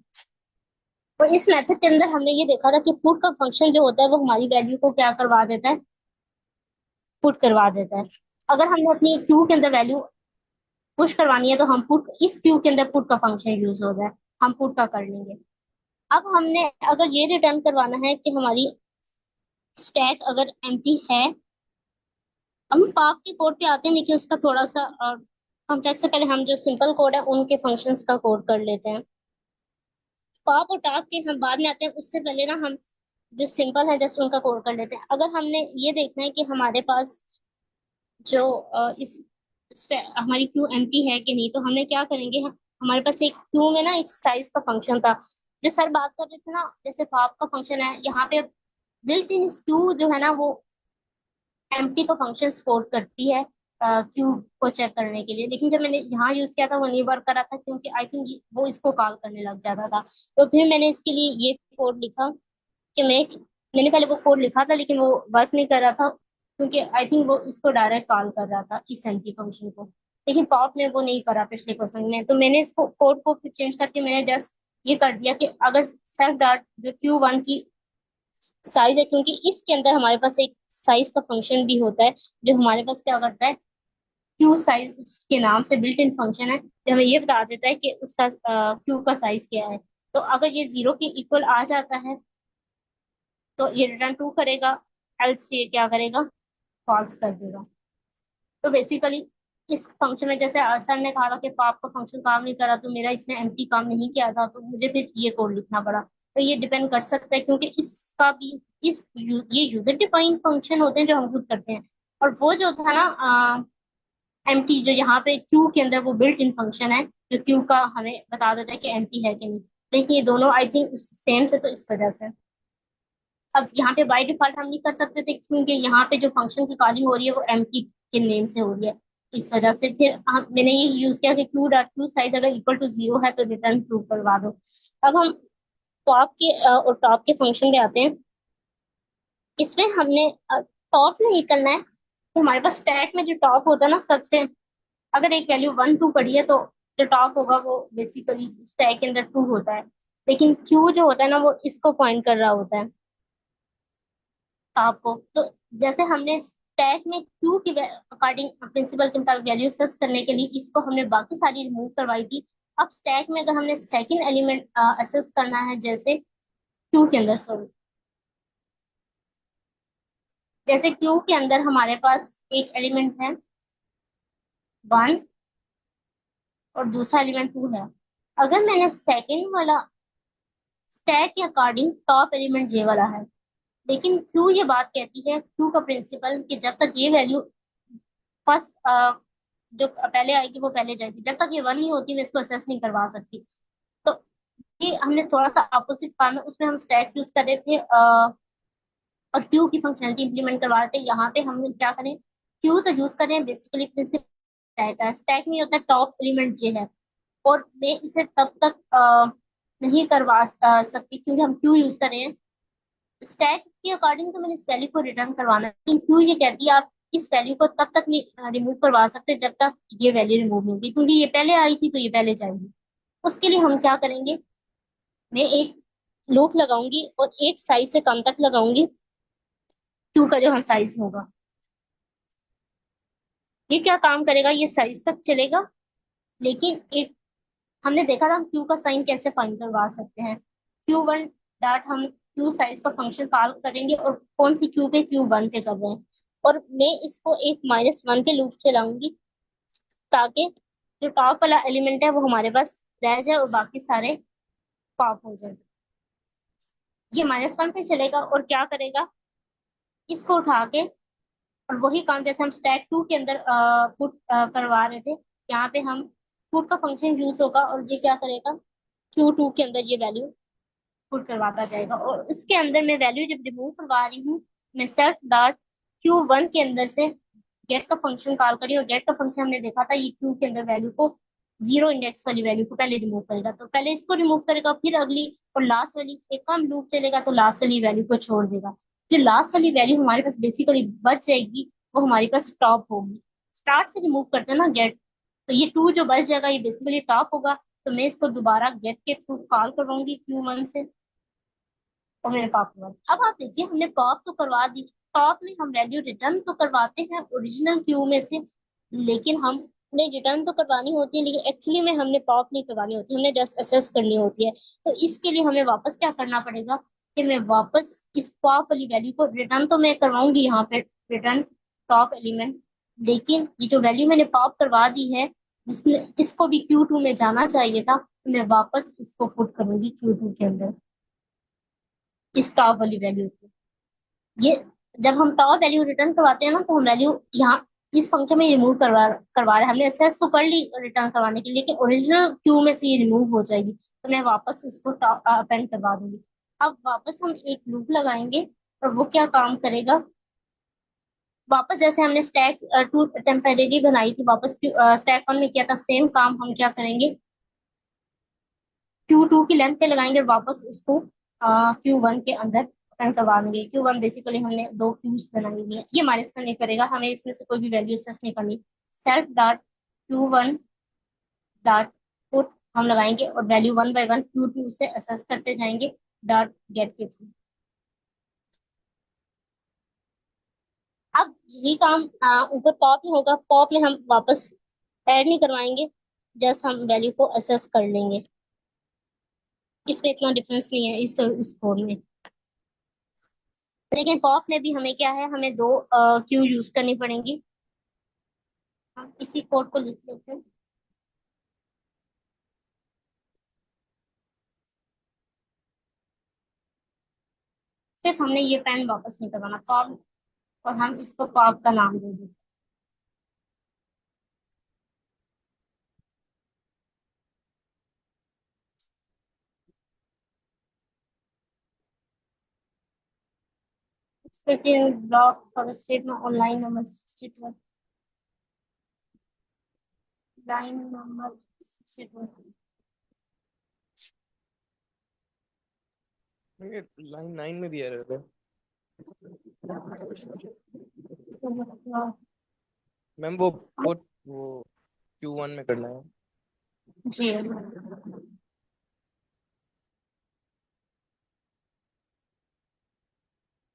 और इस मेथड के अंदर हमने ये देखा था कि पुट का फंक्शन जो होता है वो हमारी वैल्यू को क्या करवा देता है, पुट करवा देता है। अगर हमने अपनी क्यू के अंदर वैल्यू पुश करवानी है तो हम पुट, इस क्यू के अंदर पुट का फंक्शन यूज होता है। हम पुट का कर लेंगे। अब हमने अगर ये रिटर्न करवाना है कि हमारी स्टैक अगर एम्प्टी है, हम पॉप के कोड पे आते हैं, लेकिन उसका थोड़ा सा कॉम्प्लेक्स से पहले हम जो सिंपल कोड है उनके फंक्शंस का कोड कर लेते हैं। पॉप और टॉप के हम बाद में आते हैं, उससे पहले ना हम जो सिंपल है जस्ट उनका कोड कर लेते हैं। अगर हमने ये देखना है कि हमारे पास जो हमारी क्यू एम्प्टी है कि नहीं, तो हमने क्या करेंगे, हमारे पास एक क्यू में ना एक साइज का फंक्शन था जो सर बात कर रहे थे ना, जैसे पॉप का फंक्शन है यहाँ पे बिल्ट इन क्यू जो है ना वो एम्प्टी को फंक्शन सपोर्ट करती है क्यू को चेक करने के लिए। लेकिन जब मैंने यहाँ यूज किया था वो नहीं वर्क कर रहा था, क्योंकि आई थिंक वो इसको कॉल करने लग जाता था। तो फिर मैंने इसके लिए ये कोड लिखा कि मैंने पहले वो कोड लिखा था लेकिन वो वर्क नहीं कर रहा था, क्योंकि आई थिंक वो इसको डायरेक्ट कॉल कर रहा था इस एम्प्टी फंक्शन को। लेकिन पॉप में वो नहीं करा पिछले क्वेश्चन में, तो मैंने इसको कोड को फिर चेंज करके मैंने जस्ट ये कर दिया कि अगर सेल्फ डॉट जो Q1 की साइज है, क्योंकि इसके अंदर हमारे पास एक साइज का फंक्शन भी होता है जो हमारे पास क्या करता है, क्यू साइज उसके नाम से बिल्ट इन फंक्शन है जो हमें ये बता देता है कि उसका क्यू का साइज क्या है। तो अगर ये 0 के इक्वल आ जाता है तो ये रिटर्न ट्रू करेगा, एल्स ये क्या करेगा, फॉल्स कर देगा। तो बेसिकली इस फंक्शन में जैसे सर ने कहा कि पॉप का फंक्शन काम नहीं करा, तो मेरा इसमें एम्प्टी काम नहीं किया था, तो मुझे फिर ये कोड लिखना पड़ा। तो ये डिपेंड कर सकता है, क्योंकि इसका भी ये यूजर डिफाइंड फंक्शन होते हैं जो हम खुद करते हैं, और वो जो था ना एम्प्टी जो यहाँ पे क्यू के अंदर वो बिल्ट इन फंक्शन है जो क्यू का हमें बता देता है कि एम्प्टी है कि नहीं। लेकिन ये दोनों आई थिंक सेम थे, तो इस वजह से अब यहाँ पे बाय डिफॉल्ट हम नहीं कर सकते थे, क्योंकि यहाँ पे जो फंक्शन की कॉलिंग हो रही है वो एम्प्टी के नेम से हो रही है। इस वजह से फिर मैंने ये यूज किया कि क्यू डॉट क्यू साइज अगर इक्वल टू 0 है तो रिटर्न ट्रू करवा दो। अब हम टॉप के और टॉप के फंक्शन पे आते हैं। इसमें हमने टॉप में ये करना है कि हमारे पास स्टैक में जो टॉप होता है ना सबसे, अगर एक वैल्यू 1 2 पड़ी है तो जो टॉप होगा वो बेसिकली स्टैक के अंदर 2 होता है। लेकिन क्यू जो होता है ना वो इसको पॉइंट कर रहा होता है आपको। तो जैसे हमने स्टैक में क्यू की अकॉर्डिंग प्रिंसिपल के मुताबिक वैल्यू सर्च करने के लिए इसको हमने बाकी सारी रिमूव करवाई थी। अब स्टैक में अगर हमने सेकंड एलिमेंट असेस करना है, जैसे क्यू के अंदर, सॉरी, जैसे क्यू के अंदर हमारे पास एक एलिमेंट है 1 और दूसरा एलिमेंट 2 है। अगर मैंने सेकंड वाला स्टैक के अकॉर्डिंग टॉप एलिमेंट ये वाला है, लेकिन क्यू ये बात कहती है, क्यू का प्रिंसिपल कि जब तक ये वैल्यू फर्स्ट जो पहले आएगी वो पहले जाएगी, जब तक ये 1 नहीं होती मैं इसको असेस नहीं करवा सकती। तो ये हमने थोड़ा सा अपोजिट काम है, उसमें हम स्टैक यूज कर रहे थे और क्यू की फंक्शनलिटी इंप्लीमेंट करवा रहे थे। यहाँ पे हम क्या करें, क्यू तो यूज कर रहे हैं बेसिकली प्रिंसिपल रहता है, स्टैक में होता है टॉप एलिमेंट ये है। और मैं इसे तब तक नहीं करवा सकती क्योंकि हम क्यू यूज कर रहे हैं। स्टैक के अकॉर्डिंग तो मैंने इस वैल्यू को रिटर्न करवाना है, लेकिन क्यू ये कहती है आप इस वैल्यू को तब तक नहीं रिमूव करवा सकते जब तक ये वैल्यू रिमूव नहीं होगी, क्योंकि ये पहले आई थी तो ये पहले जाएगी। उसके लिए हम क्या करेंगे, मैं एक लूप लगाऊंगी और एक साइज से कम तक लगाऊंगी क्यू का जो हम साइज होगा। ये क्या काम करेगा, ये साइज तक चलेगा, लेकिन एक हमने देखा था हम क्यू का साइन कैसे फाइंड करवा सकते हैं। Q1 डॉट हम क्यू साइज का फंक्शन कॉल करेंगे और कौन सी क्यू पे Q1 पे कर रहे हैं, और मैं इसको एक -1 पे लूप चलाऊंगी ताकि जो टॉप वाला एलिमेंट है वो हमारे पास रह जाए और बाकी सारे पॉप हो जाए। ये -1 पे चलेगा और क्या करेगा, इसको उठा के, और वही काम जैसे हम स्टैक 2 के अंदर पुट करवा रहे थे, यहाँ पे हम पुट का फंक्शन यूज होगा और ये क्या करेगा, Q2 के अंदर ये वैल्यू पुट करवाता जाएगा। और इसके अंदर मैं वैल्यू जब रिमूव करवा रही हूँ, मैं सेल्फ डॉट Q1 के अंदर से गेट का फंक्शन कॉल करी, और गेट का फंक्शन हमने देखा था ये क्यू के अंदर वैल्यू को 0 इंडेक्स वाली वैल्यू को पहले रिमूव करेगा, तो पहले इसको रिमूव करेगा फिर अगली, और लास्ट वाली एक कम लूप चलेगा तो लास्ट वाली वैल्यू को छोड़ देगा। जो लास्ट वाली वैल्यू हमारे पास बेसिकली बच जाएगी वो हमारे पास टॉप होगी। स्टार्ट से रिमूव करते हैं ना गेट, तो ये 2 जो बच जाएगा ये बेसिकली टॉप होगा। तो मैं इसको दोबारा गेट के थ्रू कॉल करवाऊंगी Q1 से, और मेरे पाप हुआ। अब आप देखिए हमने पॉप तो करवा दी, टॉप में हम वैल्यू रिटर्न तो करवाते हैं ओरिजिनल क्यू में से, लेकिन हम नहीं, रिटर्न तो करवानी होती है लेकिन एक्चुअली में हमने पॉप नहीं करवानी होती, हमने जस्ट असेस करनी होती है। तो इसके लिए हमें वापस क्या करना पड़ेगा कि मैं वापस इस पॉप वाली वैल्यू को रिटर्न तो मैं करवाऊंगी यहाँ पे, रिटर्न टॉप एलिमेंट, लेकिन ये जो वैल्यू मैंने पॉप करवा दी है जिसने इसको भी Q2 में जाना चाहिए था, तो मैं वापस इसको पुट करूंगी Q2 के अंदर, इस टॉप वाली वैल्यू को। ये जब हम टॉप वैल्यू रिटर्न करवाते हैं ना, तो हम वैल्यू यहाँ इस फंक्शन में रिमूव करवा करवा रहे हैं। हमने एसेस तो कर ली रिटर्न करवाने के लिए, लेकिन ओरिजिनल क्यू में से ये रिमूव हो जाएगी, तो मैं वापस इसको अपेंड करवा दूंगी। अब वापस हम एक लूप लगाएंगे और वो क्या काम करेगा, वापस जैसे हमने स्टैक टू टेम्परेरी बनाई थी, वापस स्टैक वन में किया था, सेम काम हम क्या करेंगे, Q2 की लेंथ पे लगाएंगे, वापस उसको Q1 के अंदर रन करवा देंगे। Q1 बेसिकली हमने दो क्यूज बनाई हुई है, ये हमारे इसमें नहीं करेगा, हमें इसमें से कोई भी वैल्यू एक्सेस नहीं करनी। Self dot Q1 dot put हम लगाएंगे और value one by one Q2 से असेस करते जाएंगे डॉट गेट के थ्रू। अब यही काम ऊपर पॉप में होगा, पॉप में हम वापस ऐड नहीं करवाएंगे, जस्ट हम वैल्यू को असेस कर लेंगे। इसमें इतना डिफरेंस नहीं है इस कोड में, लेकिन पॉप में भी हमें क्या है, हमें दो क्यू यूज करनी पड़ेंगी। हम इसी कोड को लिख लेते हैं। सिर्फ हमने ये पेन वापस नहीं करवाना, पॉप, और हम इसको पॉप का नाम दे देंगे। ब्लॉक फॉर स्टेट में online number 62, line number 62। Line 9 में भी एरर है मैम, वो पुट वो Q1 में करना है। जी,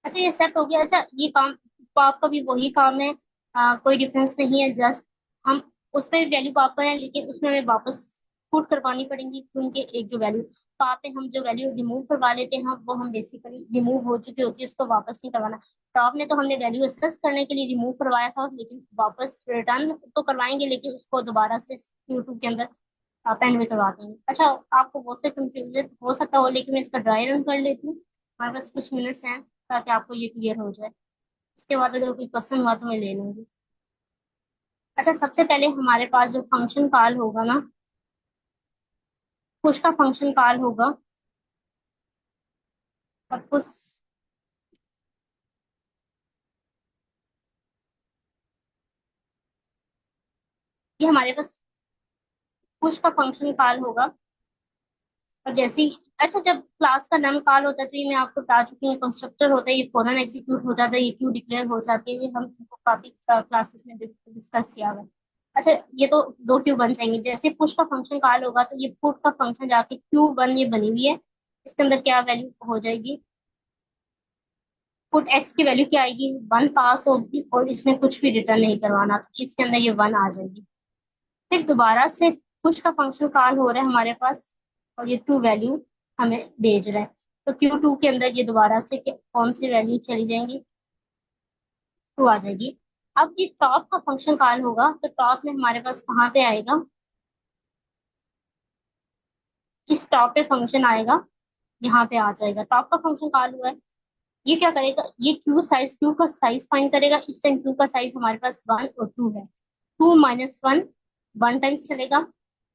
अच्छा ये सेट हो गया। अच्छा ये काम पॉप का भी वही काम है, कोई डिफरेंस नहीं है, जस्ट हम उसमें वैल्यू पॉप करें, लेकिन उसमें हमें वापस पुट करवानी पड़ेगी, क्योंकि एक जो वैल्यू पॉप में हम जो वैल्यू रिमूव करवा लेते हैं वो हम बेसिकली रिमूव हो चुकी होती है, उसको वापस नहीं करवाना। टॉप में तो हमने वैल्यू एक्सेस करने के लिए रिमूव करवाया था, लेकिन वापस रिटर्न तो करवाएंगे, लेकिन उसको दोबारा से Q2 के अंदर पेन में करवा देंगे। अच्छा, आपको बहुत से कंफ्यूजन हो सकता हो, लेकिन मैं इसका ड्राई रन कर लेती हूँ, हमारे पास कुछ मिनट्स हैं, ताकि आपको ये क्लियर हो जाए। उसके बाद अगर कोई क्वेश्चन हुआ तो मैं ले लूंगी। अच्छा, सबसे पहले हमारे पास जो फंक्शन कॉल होगा ना, पुश का फंक्शन कॉल होगा, और पुश, ये हमारे पास पुश का फंक्शन कॉल होगा। और जैसे ही, अच्छा जब क्लास का नम कॉल होता है, तो ये मैं आपको बता चुकी हूँ, कंस्ट्रक्टर होता है, ये फौरन एग्जीक्यूट हो जाता है, ये क्यों डिक्लेयर हो जाती है, ये हम काफी क्लासेस में डिस्कस किया हुआ है। अच्छा, ये तो दो क्यू बन जाएंगे, जैसे पुश का फंक्शन कॉल होगा तो ये पुट का फंक्शन जाके Q1 ये बनी हुई है, इसके अंदर क्या वैल्यू हो जाएगी, पुट एक्स की वैल्यू क्या आएगी, वन पास होगी, और इसमें कुछ भी रिटर्न नहीं करवाना, तो इसके अंदर ये वन आ जाएगी। फिर दोबारा से पुश का फंक्शन कॉल हो रहा है हमारे पास, और ये टू वैल्यू हमें भेज रहा है, तो Q2 के अंदर ये दोबारा से कौन सी वैल्यू चली जाएंगी, टू आ जाएगी। अब ये टॉप का फंक्शन कॉल होगा, तो टॉप में हमारे पास कहाँ पे आएगा, इस टॉप पे फंक्शन आएगा, यहाँ पे आ जाएगा, टॉप का फंक्शन कॉल हुआ है। ये क्या करेगा, ये क्यू का साइज फाइंड करेगा, इस टाइम क्यू का साइज हमारे पास वन और टू है, two minus one, one times चलेगा,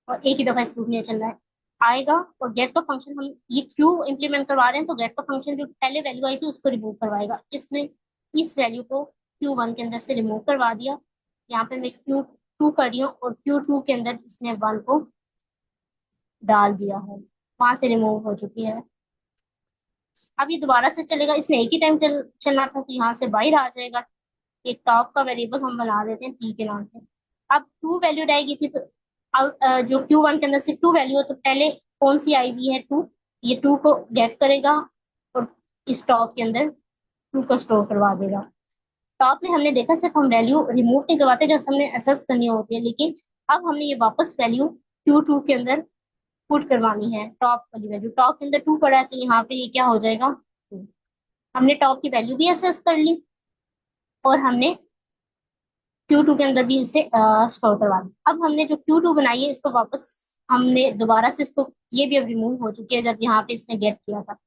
और एक ही दफा इस लूप में चल रहा है, आएगा। और गेट का फंक्शन, हम ये क्यू इंप्लीमेंट करवा रहे हैं, तो गेट का फंक्शन जो पहले वैल्यू आई थी उसको रिमूव करवाएगा, इसने इस वैल्यू को Q1 के अंदर से रिमूव करवा दिया। यहाँ पे मैं Q2 कर रही हूँ, और Q2 के अंदर इसने वन को डाल दिया है, वहां से रिमूव हो चुकी है। अब ये दोबारा से चलेगा, इसने एक ही टाइम चलना था, तो यहाँ से बाहर आ जाएगा। एक टॉप का वेरिएबल हम बना देते हैं T के नाम से। अब टू वैल्यू आएगी थी, तो जो Q1 के अंदर से टू वैल्यू है, तो पहले कौन सी आई हुई है, टू, ये टू को गेट करेगा, और इस टॉप के अंदर टू को स्टोर करवा देगा। टॉप में हमने देखा सिर्फ हम वैल्यू रिमूव नहीं करवाते, जब हमने एसेस करनी होती है, लेकिन अब हमने ये वापस वैल्यू Q2 के अंदर पुट करवानी है, टॉप वाली वैल्यू। टॉप के अंदर 2 पड़ा है तो यहाँ पे ये क्या हो जाएगा 2। हमने टॉप की वैल्यू भी असेस कर ली और हमने Q2 के अंदर भी इसे स्टोर करवा दिया। अब हमने जो Q2 बनाई है इसको वापस हमने दोबारा से इसको, ये भी अब रिमूव हो चुकी है जब यहाँ पे इसने गेट किया था।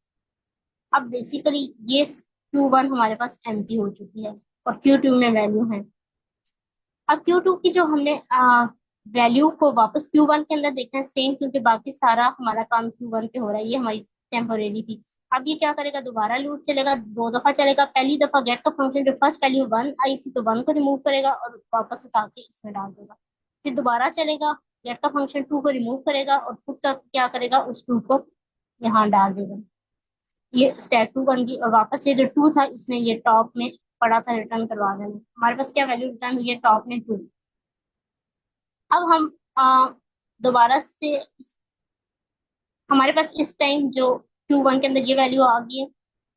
अब बेसिकली ये Q1 हमारे पास एम्प्टी हो चुकी है और Q2 में वैल्यू है। अब Q2 की जो हमने वैल्यू को वापस Q1 के अंदर देखना है सेम, क्योंकि बाकी सारा हमारा काम Q1 पे हो रहा है, ये हमारी टेम्पोरेरी थी। अब ये क्या करेगा, दोबारा लूप चलेगा, 2 दफा चलेगा। पहली दफा गेट का फंक्शन जो फर्स्ट वैल्यू 1 आई थी तो 1 को रिमूव करेगा और वापस उठा के इसमें डाल देगा। फिर दोबारा चलेगा, गेट का फंक्शन 2 को रिमूव करेगा और पुट का क्या करेगा, उस 2 को यहाँ डाल देगा। ये स्टेप 2 बन गई और वापस ये जो 2 था इसने ये टॉप में पड़ा था रिटर्न करवा देना। हमारे पास क्या वैल्यू रिटर्न हुई है, टॉप में 2। अब हम दोबारा से हमारे पास इस टाइम जो Q1 के अंदर ये वैल्यू आ गई है,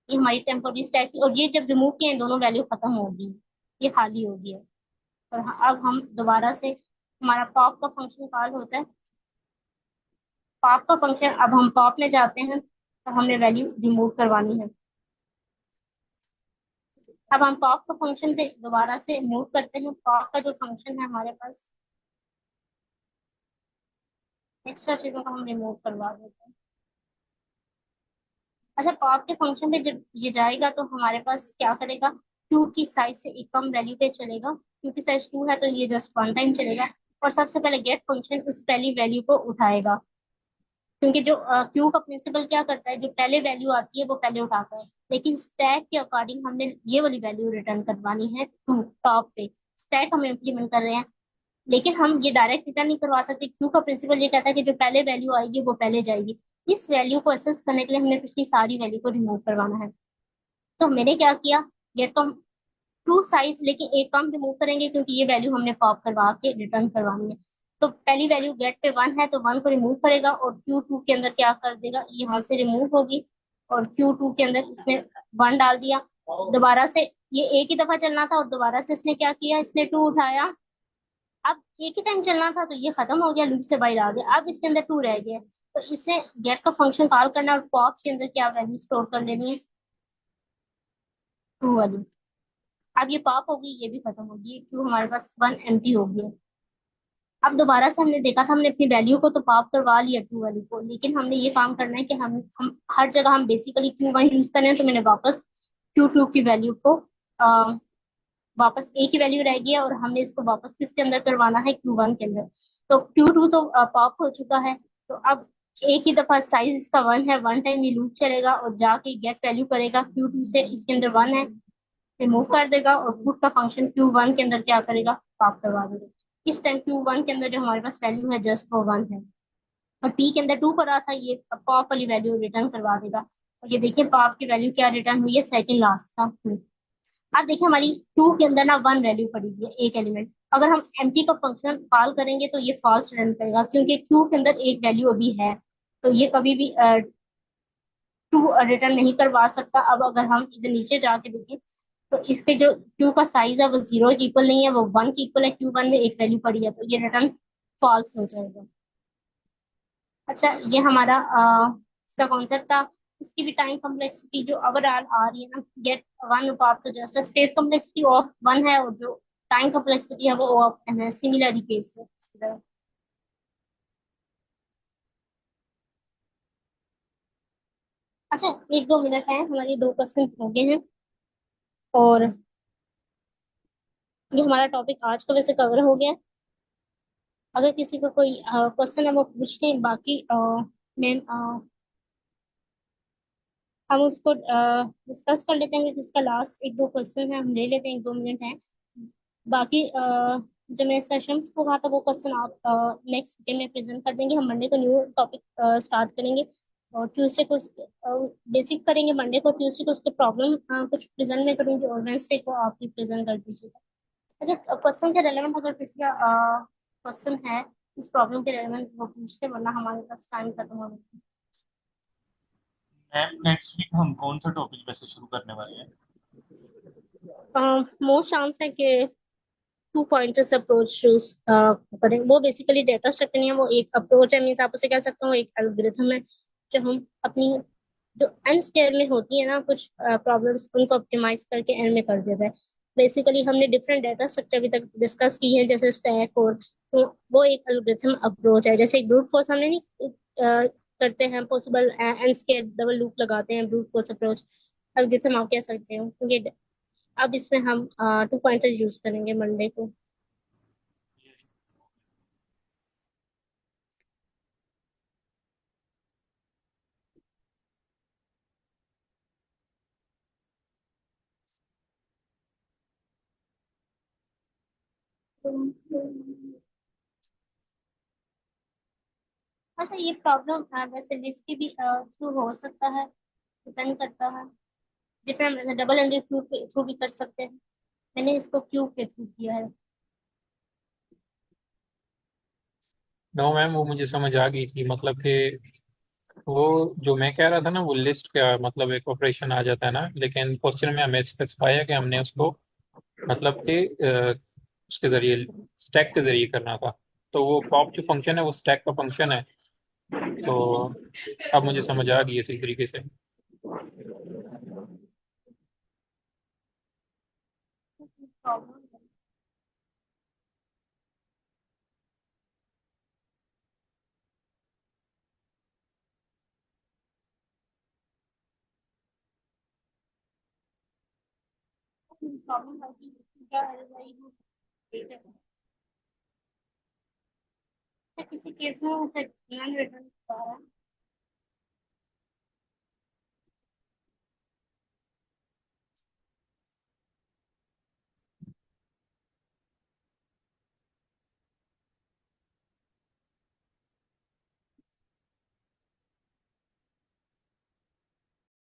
ये हमारी टेम्पोररी स्टैक की, और ये जब रिमूव किए दोनों वैल्यू खत्म हो गई, ये खाली हो गई है। और अब हम दोबारा से, हमारा पॉप का फंक्शन कॉल होता है, पॉप का फंक्शन, अब हम पॉप में जाते हैं तो हमने वैल्यू रिमूव करवानी है। अब हम पॉप का फंक्शन पे दोबारा से मूव करते हैं। पॉप का जो फंक्शन है हमारे पास, एक्स्ट्रा चीजों को हम रिमूव करवा देते हैं। अच्छा, पॉप के फंक्शन पे जब ये जाएगा तो हमारे पास क्या करेगा, क्यू की साइज से एक कम वैल्यू पे चलेगा। क्यू की साइज 2 है तो ये जस्ट 1 टाइम चलेगा और सबसे पहले गेट फंक्शन उस पहली वैल्यू को उठाएगा, क्योंकि जो क्यू का प्रिंसिपल क्या करता है, जो पहले वैल्यू आती है वो पहले उठाता है। लेकिन स्टैक के अकॉर्डिंग हमने ये वाली वैल्यू रिटर्न करवानी है टू, टॉप पे स्टैक हम इम्प्लीमेंट कर रहे हैं। लेकिन हम ये डायरेक्ट रिटर्न नहीं करवा सकते, क्यू का प्रिंसिपल ये कहता है कि जो पहले वैल्यू आएगी वो पहले जाएगी। इस वैल्यू को असेस करने के लिए हमने पिछली सारी वैल्यू को रिमूव करवाना है। तो मैंने क्या किया, गेट तो हम ट्रू साइज लेके एक कम रिमूव करेंगे, क्योंकि ये वैल्यू हमने पॉप करवा के रिटर्न करवानी है। तो पहली वैल्यू गेट पे 1 है तो 1 को रिमूव करेगा और Q2 के अंदर क्या कर देगा, यहाँ से रिमूव होगी और Q2 के अंदर इसने 1 डाल दिया। दोबारा से ये एक ही दफा चलना था और दोबारा से इसने क्या किया, इसने 2 उठाया। अब एक ही टाइम चलना था तो ये खत्म हो गया, लूप से बाहर आ गया। अब इसके अंदर 2 रह गया, तो इसने गेट का फंक्शन कॉल करना है और पॉप के अंदर क्या वैल्यू स्टोर कर लेनी है, 2 वाली। अब ये पॉप होगी, ये भी खत्म होगी, क्यों हमारे पास 1 एम्प्टी हो गया। अब दोबारा से हमने देखा था, हमने अपनी वैल्यू को तो पॉप करवा लिया 2 वाली को, लेकिन हमने ये काम करना है कि हम हर जगह हम बेसिकली Q1 यूज कर रहे हैं, तो मैंने वापस Q2 की वैल्यू को वापस एक ही वैल्यू रह गई है और हमने इसको वापस किसके अंदर करवाना है, Q1 के अंदर। तो Q2 तो पॉप हो चुका है, तो अब एक ही दफा साइज इसका 1 है, 1 टाइम ये लूप चलेगा और जाके गेट वैल्यू करेगा Q2 से, इसके अंदर 1 है, रिमूव कर देगा और पुट का फंक्शन Q1 के अंदर क्या करेगा, पॉप करवा देगा। इस टाइम Q1 के अंदर जो हमारे पास वैल्यू है जस्ट वो 1 है और P के अंदर 2 पड़ा था, ये पॉप वाली वैल्यू रिटर्न करवा देगा। और ये देखिए पॉप की वैल्यू क्या रिटर्न हुई है, सेकंड लास्ट था 2। अब देखिए हमारी 2 के अंदर ना 1 वैल्यू पड़ी हुई है, एक एलिमेंट। अगर हम एम्प्टी का फंक्शन कॉल करेंगे तो ये फॉल्स रिटर्न करेगा, क्योंकि Q के अंदर एक वैल्यू अभी है, तो ये कभी भी 2 रिटर्न नहीं करवा सकता। अब अगर हम इधर नीचे जाके देखें तो इसके जो Q का साइज है वो 0 के इक्वल नहीं है, वो 1 के इक्वल है। Q1 में एक वैल्यू पड़ी है तो ये रिटर्न फॉल्स हो जाएगा। अच्छा, ये हमारा इसका कॉन्सेप्ट था। इसकी भी टाइम कॉम्प्लेक्सिटी जो ओवरऑल आ रही है ना, गेट 1 ऑफ तो जस्ट स्पेस कॉम्प्लेक्सिटी ऑफ 1 है और जो टाइम कॉम्प्लेक्सिटी है वो ऑफ है, सिमिलर केस है। अच्छा, 1-2 मिनट है, हमारे 2 क्वेश्चन हो गए हैं और ये हमारा टॉपिक आज का वैसे कवर हो गया। अगर किसी को कोई क्वेश्चन है वो पूछ लें, बाकी मैम हम उसको डिस्कस कर लेते हैं। जिसका लास्ट 1-2 क्वेश्चन है हम ले लेते हैं, 1-2 मिनट है। बाकी जो मैंने सेशंस को कहा था वो क्वेश्चन आप नेक्स्ट वीकेंड में प्रेजेंट कर देंगे। हम मंडे को न्यू टॉपिक स्टार्ट करेंगे और ट्यूसडे को बेसिक करेंगे, मंडे को, ट्यूसडे को उसके प्रॉब्लम कुछ प्रेजेंट में करूँगी और वेंसडे को आप ही प्रेजेंट कर दीजिएगा। अच्छा, क्वेश्चन के रेलेवेंट अगर किसी का क्वेश्चन है इस प्रॉब्लम के रेलेवेंट वो पूछते, वरना हमारे पास टाइम खत्म हो गया। मैम नेक्स्ट वीक हम कौन सा टॉपिक वैसे शुरू करने वाले हैं? मोस्ट चांस है कि टू पॉइंटर्स अप्रोच चूज करें। वो बेसिकली डेटा स्ट्रक्चर नहीं है, वो एक अप्रोच है। मीन्स आप उसे कह सकते हो एक एल्गोरिथम है, जो हम अपनी जो एंड स्केयर में होती है ना कुछ प्रॉब्लम्स, उनको ऑप्टिमाइज करके एंड में कर देता है। बेसिकली हमने डिफरेंट डेटा स्ट्रक्चर अभी तक डिस्कस की है, जैसे स्टैक और, तो वो एक एल्गोरिथम अप्रोच है। जैसे ब्रूट फोर्स हमने नहीं करते हैं, possible and square double loop लगाते हैं, ब्रूट फोर्स अप्रोच एल्गोरिथम आप कह सकते हो। क्योंकि अब इसमें हम टू पॉइंटर यूज करेंगे मंडे को। अच्छा, ये प्रॉब्लम वैसे लिस्ट के भी थ्रू हो सकता है, डिपेंड करता है। डिफरेंट डबल एंड क्यू के थ्रू भी कर सकते हैं। मैंने इसको क्यू के थ्रू किया है। नो मैम, वो मुझे समझ आ गई थी, मतलब कि वो जो मैं कह रहा था ना, वो लिस्ट का मतलब एक ऑपरेशन आ जाता है ना, लेकिन क्वेश्चन में हमें स्पेसिफाई है कि हमने उसको मतलब कि उसके जरिए स्टैक के जरिए करना था। तो वो पॉप जो फंक्शन है वो स्टैक का फंक्शन है। तो अब मुझे समझ आ गई इसी तरीके से। प्रॉब्लम प्रॉब्लम है कि क्या है भाई, वो ठीक है। किसी केस में उसे नॉन रिटर्न